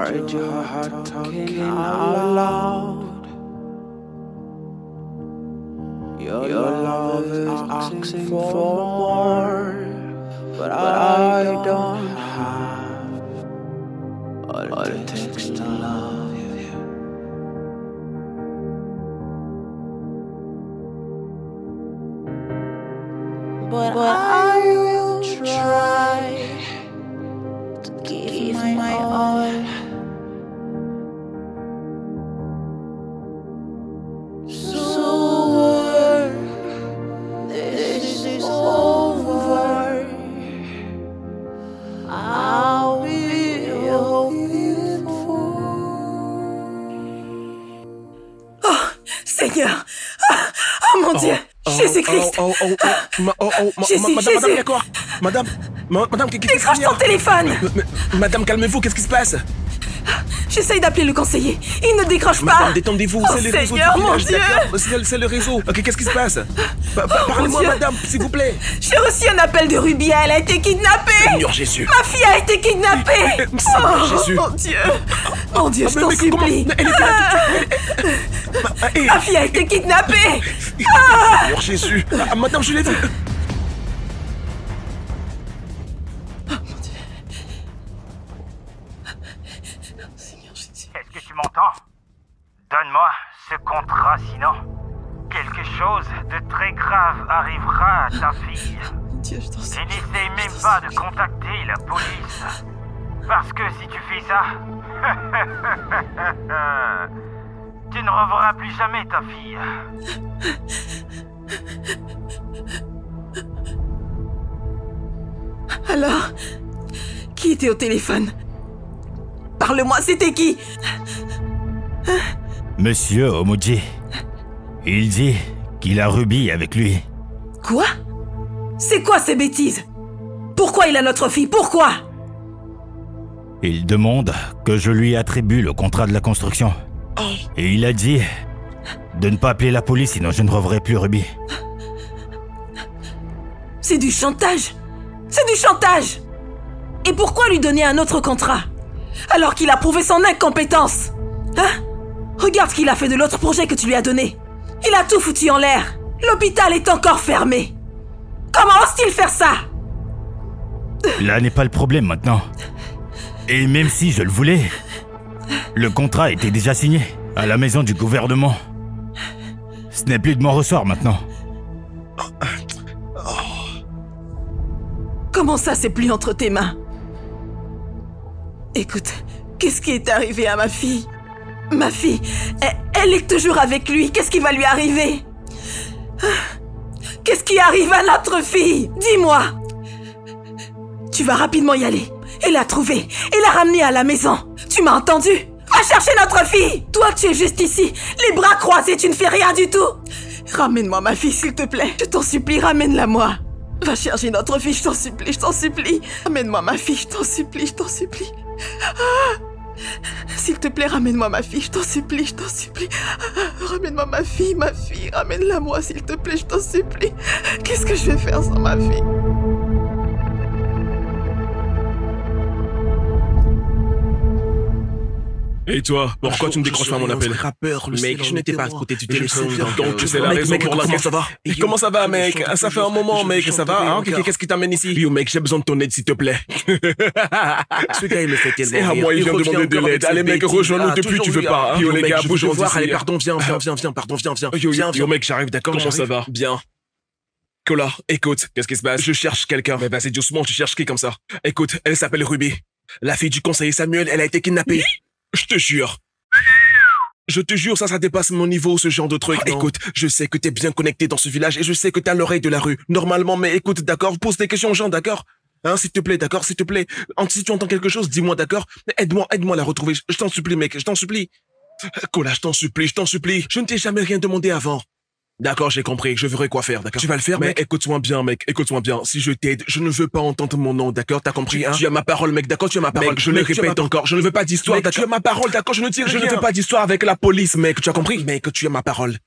Heard your heart talking out loud. Your love is asking for more, but I don't have all it takes to love you. But I will try to give my all. So this is over. I'll be hoping for. Seigneur! Oh mon Dieu! Jésus-Christ! Madame, d'accord. Madame, qu'est-ce qui se Décroche ton passe? téléphone! Madame, calmez-vous, qu'est-ce qui se passe? J'essaye d'appeler le conseiller. Il ne décroche pas. Madame, détendez-vous, Oh, c'est le réseau du Seigneur, mon village, Dieu. d'accord? C'est le réseau. Ok, qu'est-ce qui se passe? Parlez-moi, Dieu. madame, s'il vous plaît. J'ai reçu un appel de Ruby. Elle a été kidnappée. Seigneur Jésus. Ma fille a été kidnappée. Seigneur Jésus. Mon Dieu. Mon Dieu, je t'en Mais comment- supplie. Elle était là. Ma fille a été kidnappée. Seigneur Jésus. Ah, madame, je l'ai vu. Est-ce que tu m'entends? Donne-moi ce contrat, sinon quelque chose de très grave arrivera à ta fille. Mon Dieu, je t'en Et supplie. n'essaye même pas de contacter la police. Parce que si tu fais ça, tu ne reverras plus jamais ta fille. Alors, qui était au téléphone? Parle-moi, c'était qui? Monsieur Omoji, il dit qu'il a Ruby avec lui. Quoi? C'est quoi ces bêtises? Pourquoi il a notre fille? Pourquoi? Il demande que je lui attribue le contrat de la construction. Et il a dit de ne pas appeler la police, sinon je ne reverrai plus Ruby. C'est du chantage. C'est du chantage. Et pourquoi lui donner un autre contrat? Alors qu'il a prouvé son incompétence. Hein? Regarde ce qu'il a fait de l'autre projet que tu lui as donné. Il a tout foutu en l'air. L'hôpital est encore fermé. Comment ose-t-il faire ça? Là n'est pas le problème maintenant. Et même si je le voulais, le contrat était déjà signé à la maison du gouvernement. Ce n'est plus de mon ressort maintenant. Comment ça, c'est plus entre tes mains? Écoute, qu'est-ce qui est arrivé à ma fille? Ma fille, elle est toujours avec lui. Qu'est-ce qui va lui arriver? Qu'est-ce qui arrive à notre fille? Dis-moi. Tu vas rapidement y aller et la trouver et la ramener à la maison. Tu m'as entendu? Va chercher notre fille. Toi, tu es juste ici, les bras croisés, tu ne fais rien du tout. Ramène-moi ma fille, s'il te plaît. Je t'en supplie, ramène-la moi. Va chercher notre fille, je t'en supplie, je t'en supplie. Ramène-moi ma fille, je t'en supplie, je t'en supplie. Ah. S'il te plaît, ramène-moi ma fille, je t'en supplie, je t'en supplie. Ah. Ramène-moi ma fille, ramène-la moi, s'il te plaît, je t'en supplie. Qu'est-ce que je vais faire sans ma fille? Et toi, pourquoi tu ne décroches pas mon appel? Mec, je n'étais pas à côté du téléphone. Donc, c'est la raison pour laquelle ça va. Et comment ça va, mec? Ça fait un moment, mec, ça va, hein? Qu'est-ce qui t'amène ici? Yo, mec, j'ai besoin de ton aide, s'il te plaît. Ce gars, il me fait tellement C'est à rire. moi, il vient revient demander de encore l'aide. avec Allez, ses mec, bêtises. rejoins-nous Ah, depuis, toujours tu veux lui, pas. hein. Yo, les Mec, gars, je bouge veux te voir. ici. Allez, pardon, viens, pardon, viens. Yo, Viens. mec, j'arrive, d'accord? Comment ça va? Bien. Cola, écoute, qu'est-ce qui se passe? Je cherche quelqu'un. Mais vas-y, doucement, tu cherches qui comme ça? Écoute, elle s'appelle Ruby. La fille du conseiller Samuel, elle a été kidnappée. Je te jure. Je te jure, ça dépasse mon niveau, ce genre de truc. Écoute, je sais que t'es bien connecté dans ce village et je sais que t'as l'oreille de la rue. Normalement, mais écoute, d'accord, pose des questions aux gens, d'accord? Hein, s'il te plaît, d'accord, s'il te plaît. Si tu entends quelque chose, dis-moi, d'accord? Aide-moi à la retrouver. Je t'en supplie, mec, je t'en supplie. Cola, je t'en supplie. Je ne t'ai jamais rien demandé avant. D'accord, j'ai compris. Je verrai quoi faire, d'accord? Tu vas le faire, mec? Écoute-moi bien, mec. Écoute-moi bien. Si je t'aide, je ne veux pas entendre mon nom, d'accord? T'as compris, hein? Tu as ma parole, mec, d'accord? Tu as ma parole. Mec, je le répète encore. Je ne veux pas d'histoire, d'accord? Tu as ma parole, d'accord? Je ne tire rien. Je ne veux pas d'histoire avec la police, mec. Tu as compris? Mec, tu as ma parole.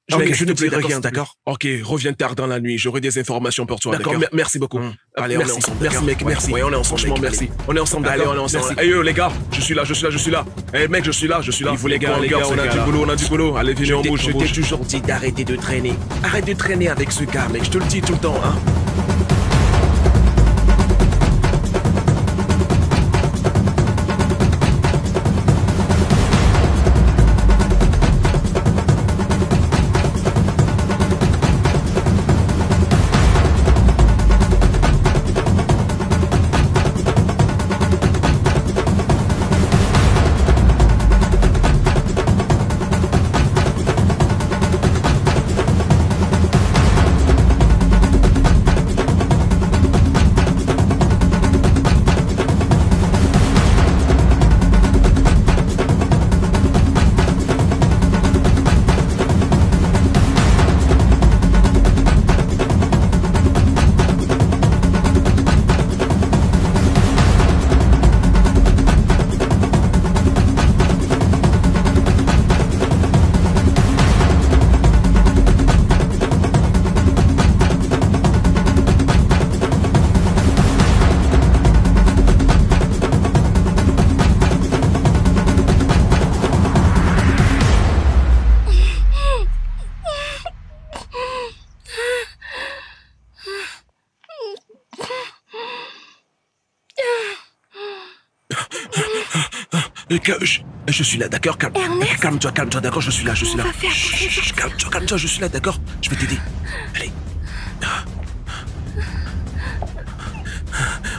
Je ne dirai rien, d'accord? Ok, reviens tard dans la nuit. J'aurai des informations pour toi, d'accord? Merci beaucoup. Allez, on est ensemble. Merci, mec, merci. Ouais, on est ensemble. Franchement, merci. On est ensemble, allez, on est ensemble. Hey, les gars, je suis là. Hey, mec, je suis là. Les gars, on a du boulot. Allez, venez, on bouge. Je t'ai toujours dit d'arrêter de traîner. Arrête de traîner avec ce gars, mec. Je te le dis tout le temps, hein. Je suis là, d'accord? Ernest? Calme-toi, d'accord? Je suis là. On va faire pour Chut, calme-toi, je suis là, d'accord? Je vais t'aider. Allez.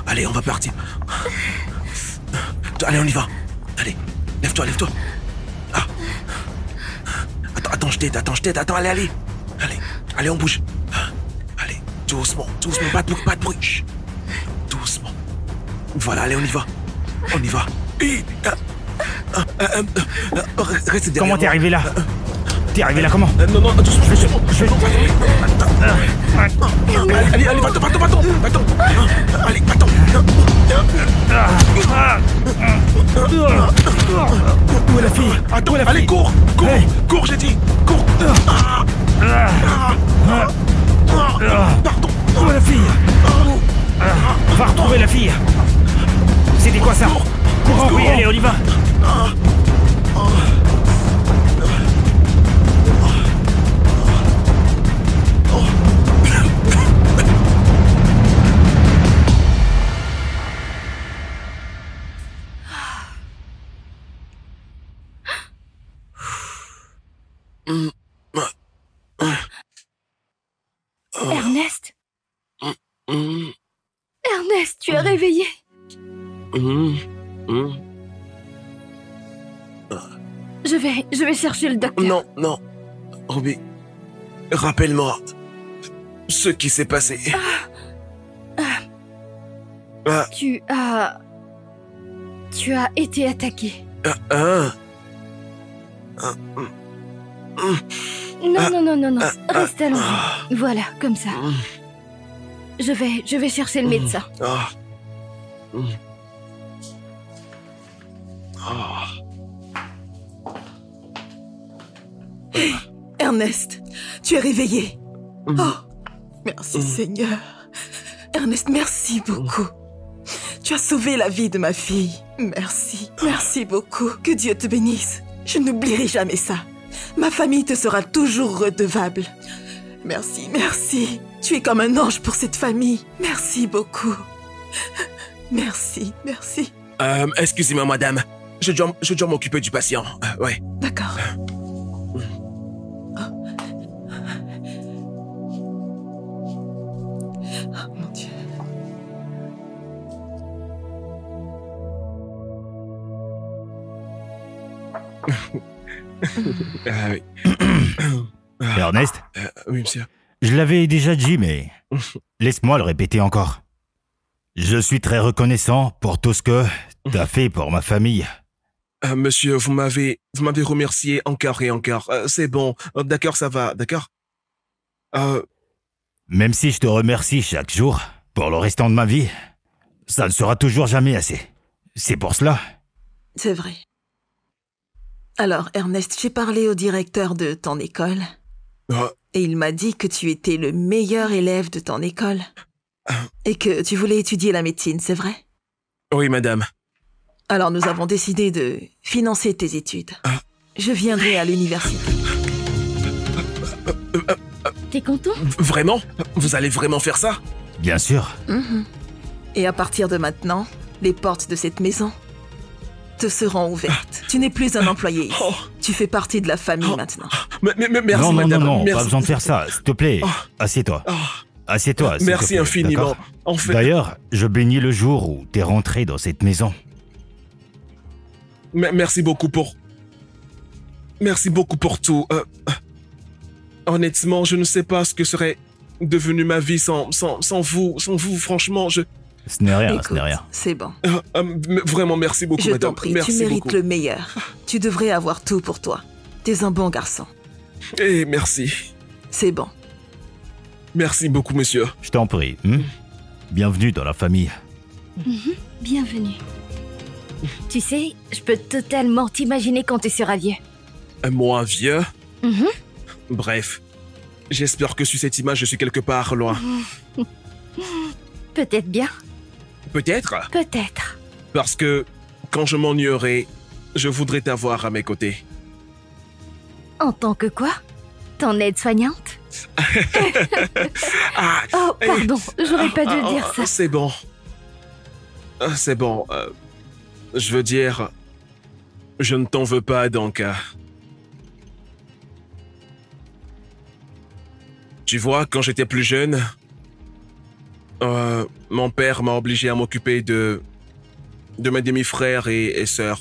Allez, on va partir. Allez, on y va. Allez, lève-toi. Ah. Attends, je t'aide, attends, allez. Allez, on bouge. Allez, doucement, pas de bruit. Chut. Doucement. Voilà, allez, on y va. Reste derrière. Comment t'es arrivé là? T'es arrivé là comment? Non, doucement. Allez, va-t'en. Allez, va-t'en. Où est la fille? Attends, Où est la allez, fille? cours, j'ai dit. Cours. Pardon. Où est la fille? Va retrouver la fille. C'était quoi ça? Courons, oui, allez, on y va. Ernest? Ernest, tu es réveillé. Je vais chercher le docteur. Non. Ruby, rappelle-moi ce qui s'est passé. Tu as été attaqué. Non. Reste allongé. Voilà, comme ça. Je vais chercher le médecin. Ernest, tu es réveillé. Oh, merci Seigneur. Ernest, merci beaucoup. Tu as sauvé la vie de ma fille. Merci beaucoup. Que Dieu te bénisse. Je n'oublierai jamais ça. Ma famille te sera toujours redevable. Merci. Tu es comme un ange pour cette famille. Merci beaucoup. Merci. Excusez-moi, madame. Je dois m'occuper du patient. Ouais. D'accord. Oh, mon Dieu. Oui. Ernest? Oui, monsieur. Je l'avais déjà dit, mais laisse-moi le répéter encore. Je suis très reconnaissant pour tout ce que t'as fait pour ma famille. Monsieur, vous m'avez remercié encore et encore. C'est bon. D'accord, ça va. D'accord. Même si je te remercie chaque jour, pour le restant de ma vie, ça ne sera toujours jamais assez. C'est pour cela. C'est vrai. Alors, Ernest, j'ai parlé au directeur de ton école. Et il m'a dit que tu étais le meilleur élève de ton école. Et que tu voulais étudier la médecine, c'est vrai? Oui, madame. Alors, nous avons décidé de financer tes études. Je viendrai à l'université. T'es content? Vraiment? Vous allez vraiment faire ça? Bien sûr. Et à partir de maintenant, les portes de cette maison te seront ouvertes. Tu n'es plus un employé ici. Tu fais partie de la famille maintenant. Mais merci, madame. Non, Merci. pas besoin de faire ça. S'il te plaît, assieds-toi. Assieds-toi. s'il te Merci plaît, infiniment. d'accord? En fait, D'ailleurs, je bénis le jour où t'es rentré dans cette maison. merci beaucoup pour tout. Honnêtement, je ne sais pas ce que serait devenu ma vie sans vous. Franchement, Ce n'est rien, Écoute, ce n'est rien. c'est bon. Vraiment, merci beaucoup, Je madame. t'en prie, Merci tu mérites beaucoup. le meilleur. Tu devrais avoir tout pour toi. T'es un bon garçon. Et merci. C'est bon. Merci beaucoup, monsieur. Je t'en prie. Bienvenue dans la famille. Bienvenue. Tu sais, je peux totalement t'imaginer quand tu seras vieux. Moi, vieux? Mhm. Bref. J'espère que sur cette image, je suis quelque part loin. Peut-être bien, Peut-être? peut-être. Parce que quand je m'ennuierai, je voudrais t'avoir à mes côtés. En tant que quoi? Ton aide-soignante? Ah, Oh, pardon, j'aurais pas dû dire ça. C'est bon. C'est bon. Je veux dire, Je ne t'en veux pas, Danka. Tu vois, quand j'étais plus jeune, mon père m'a obligé à m'occuper de mes demi-frères et sœurs.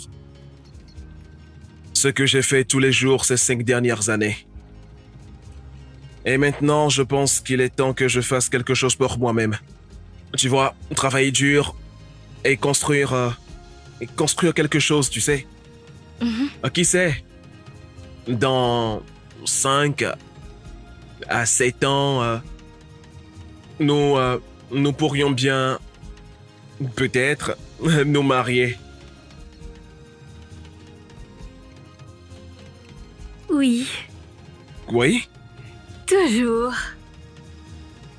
Ce que j'ai fait tous les jours ces 5 dernières années. Et maintenant, je pense qu'il est temps que je fasse quelque chose pour moi-même. Tu vois, travailler dur et construire quelque chose, tu sais. Qui sait, dans 5 à 7 ans, nous pourrions bien, peut-être, nous marier. Oui, Oui? toujours.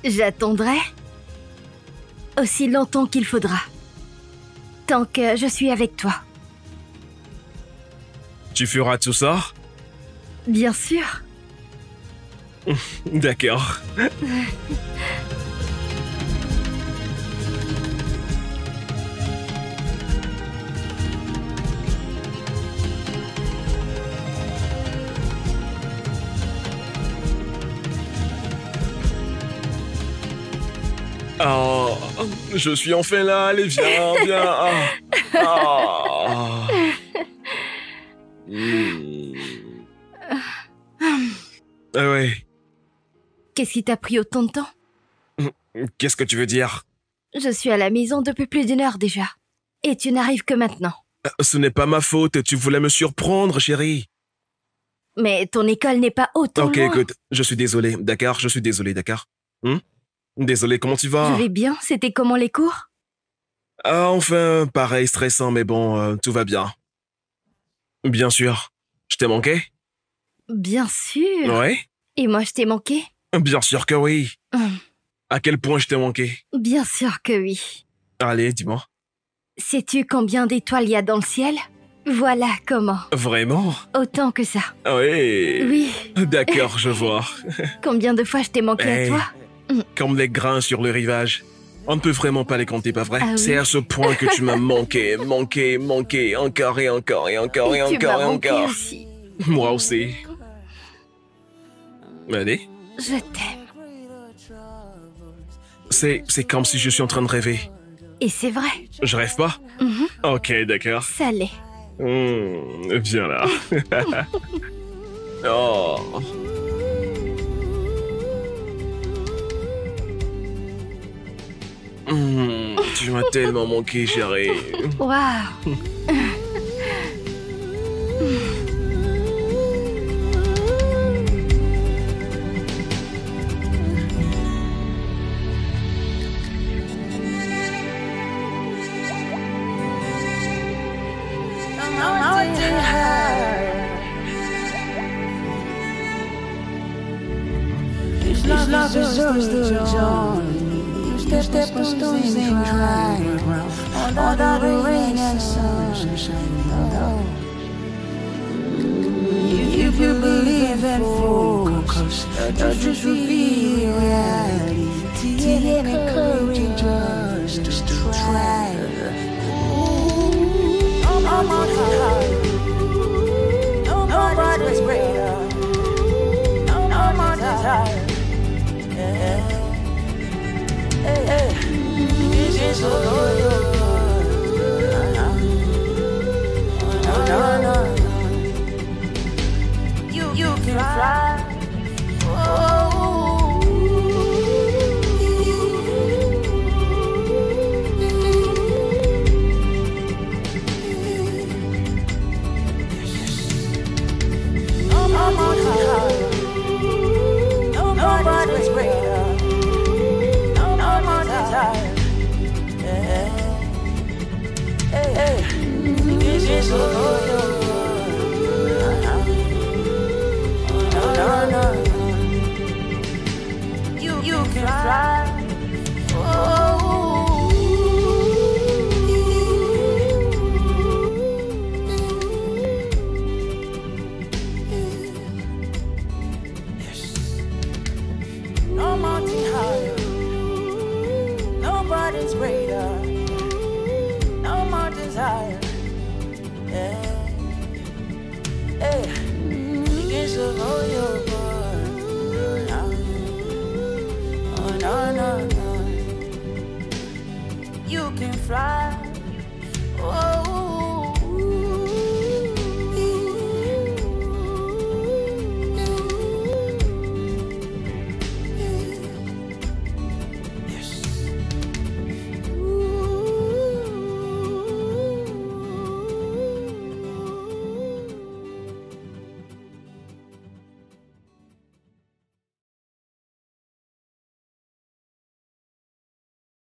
J'attendrai aussi longtemps qu'il faudra. Tant que je suis avec toi. Tu feras tout ça? Bien sûr. D'accord. Oh, je suis enfin là, allez, viens, viens. Ah. Ah ouais. Qu'est-ce qui t'a pris autant de temps? Qu'est-ce que tu veux dire? Je suis à la maison depuis plus d'1 heure déjà. Et tu n'arrives que maintenant. Ce n'est pas ma faute, tu voulais me surprendre, chérie. Mais ton école n'est pas autant Ok, loin. écoute, je suis désolé, d'accord? Je suis désolé, d'accord? Désolé, comment tu vas? Je vais bien, c'était comment les cours? Ah, enfin, pareil, stressant, mais bon, tout va bien. Bien sûr. Je t'ai manqué? Bien sûr. Ouais? Et moi je t'ai manqué? Bien sûr que oui. Hum, À quel point je t'ai manqué? Bien sûr que oui. Allez, dis-moi. Sais-tu combien d'étoiles il y a dans le ciel? Voilà comment. Vraiment? Autant que ça. Oui. Oui. D'accord, je vois. Combien de fois je t'ai manqué à Hey. toi? Comme les grains sur le rivage. On ne peut vraiment pas les compter, pas vrai? Ah oui. C'est à ce point que tu m'as manqué, encore et encore et encore et tu encore m'as et manqué encore. aussi. Moi aussi. Allez. Je t'aime. C'est comme si je suis en train de rêver. Et c'est vrai. Je rêve pas? Ok, d'accord. Ça l'est. Viens là. Oh. Tu m'as tellement manqué, chérie. Waouh. Love is yours to join. You step on stones and dry ground. Under the rain and sunshine. If you believe and focus, your dreams will be reality. And encourage us to try. Nobody's greater. Nobody's higher. This is you can fly. Nobody's greater. Nobody's higher. This is you can fly. No mountain higher. Nobody's greater. No mountains higher. wish to hold your heart. Oh, no, no, no. You can fly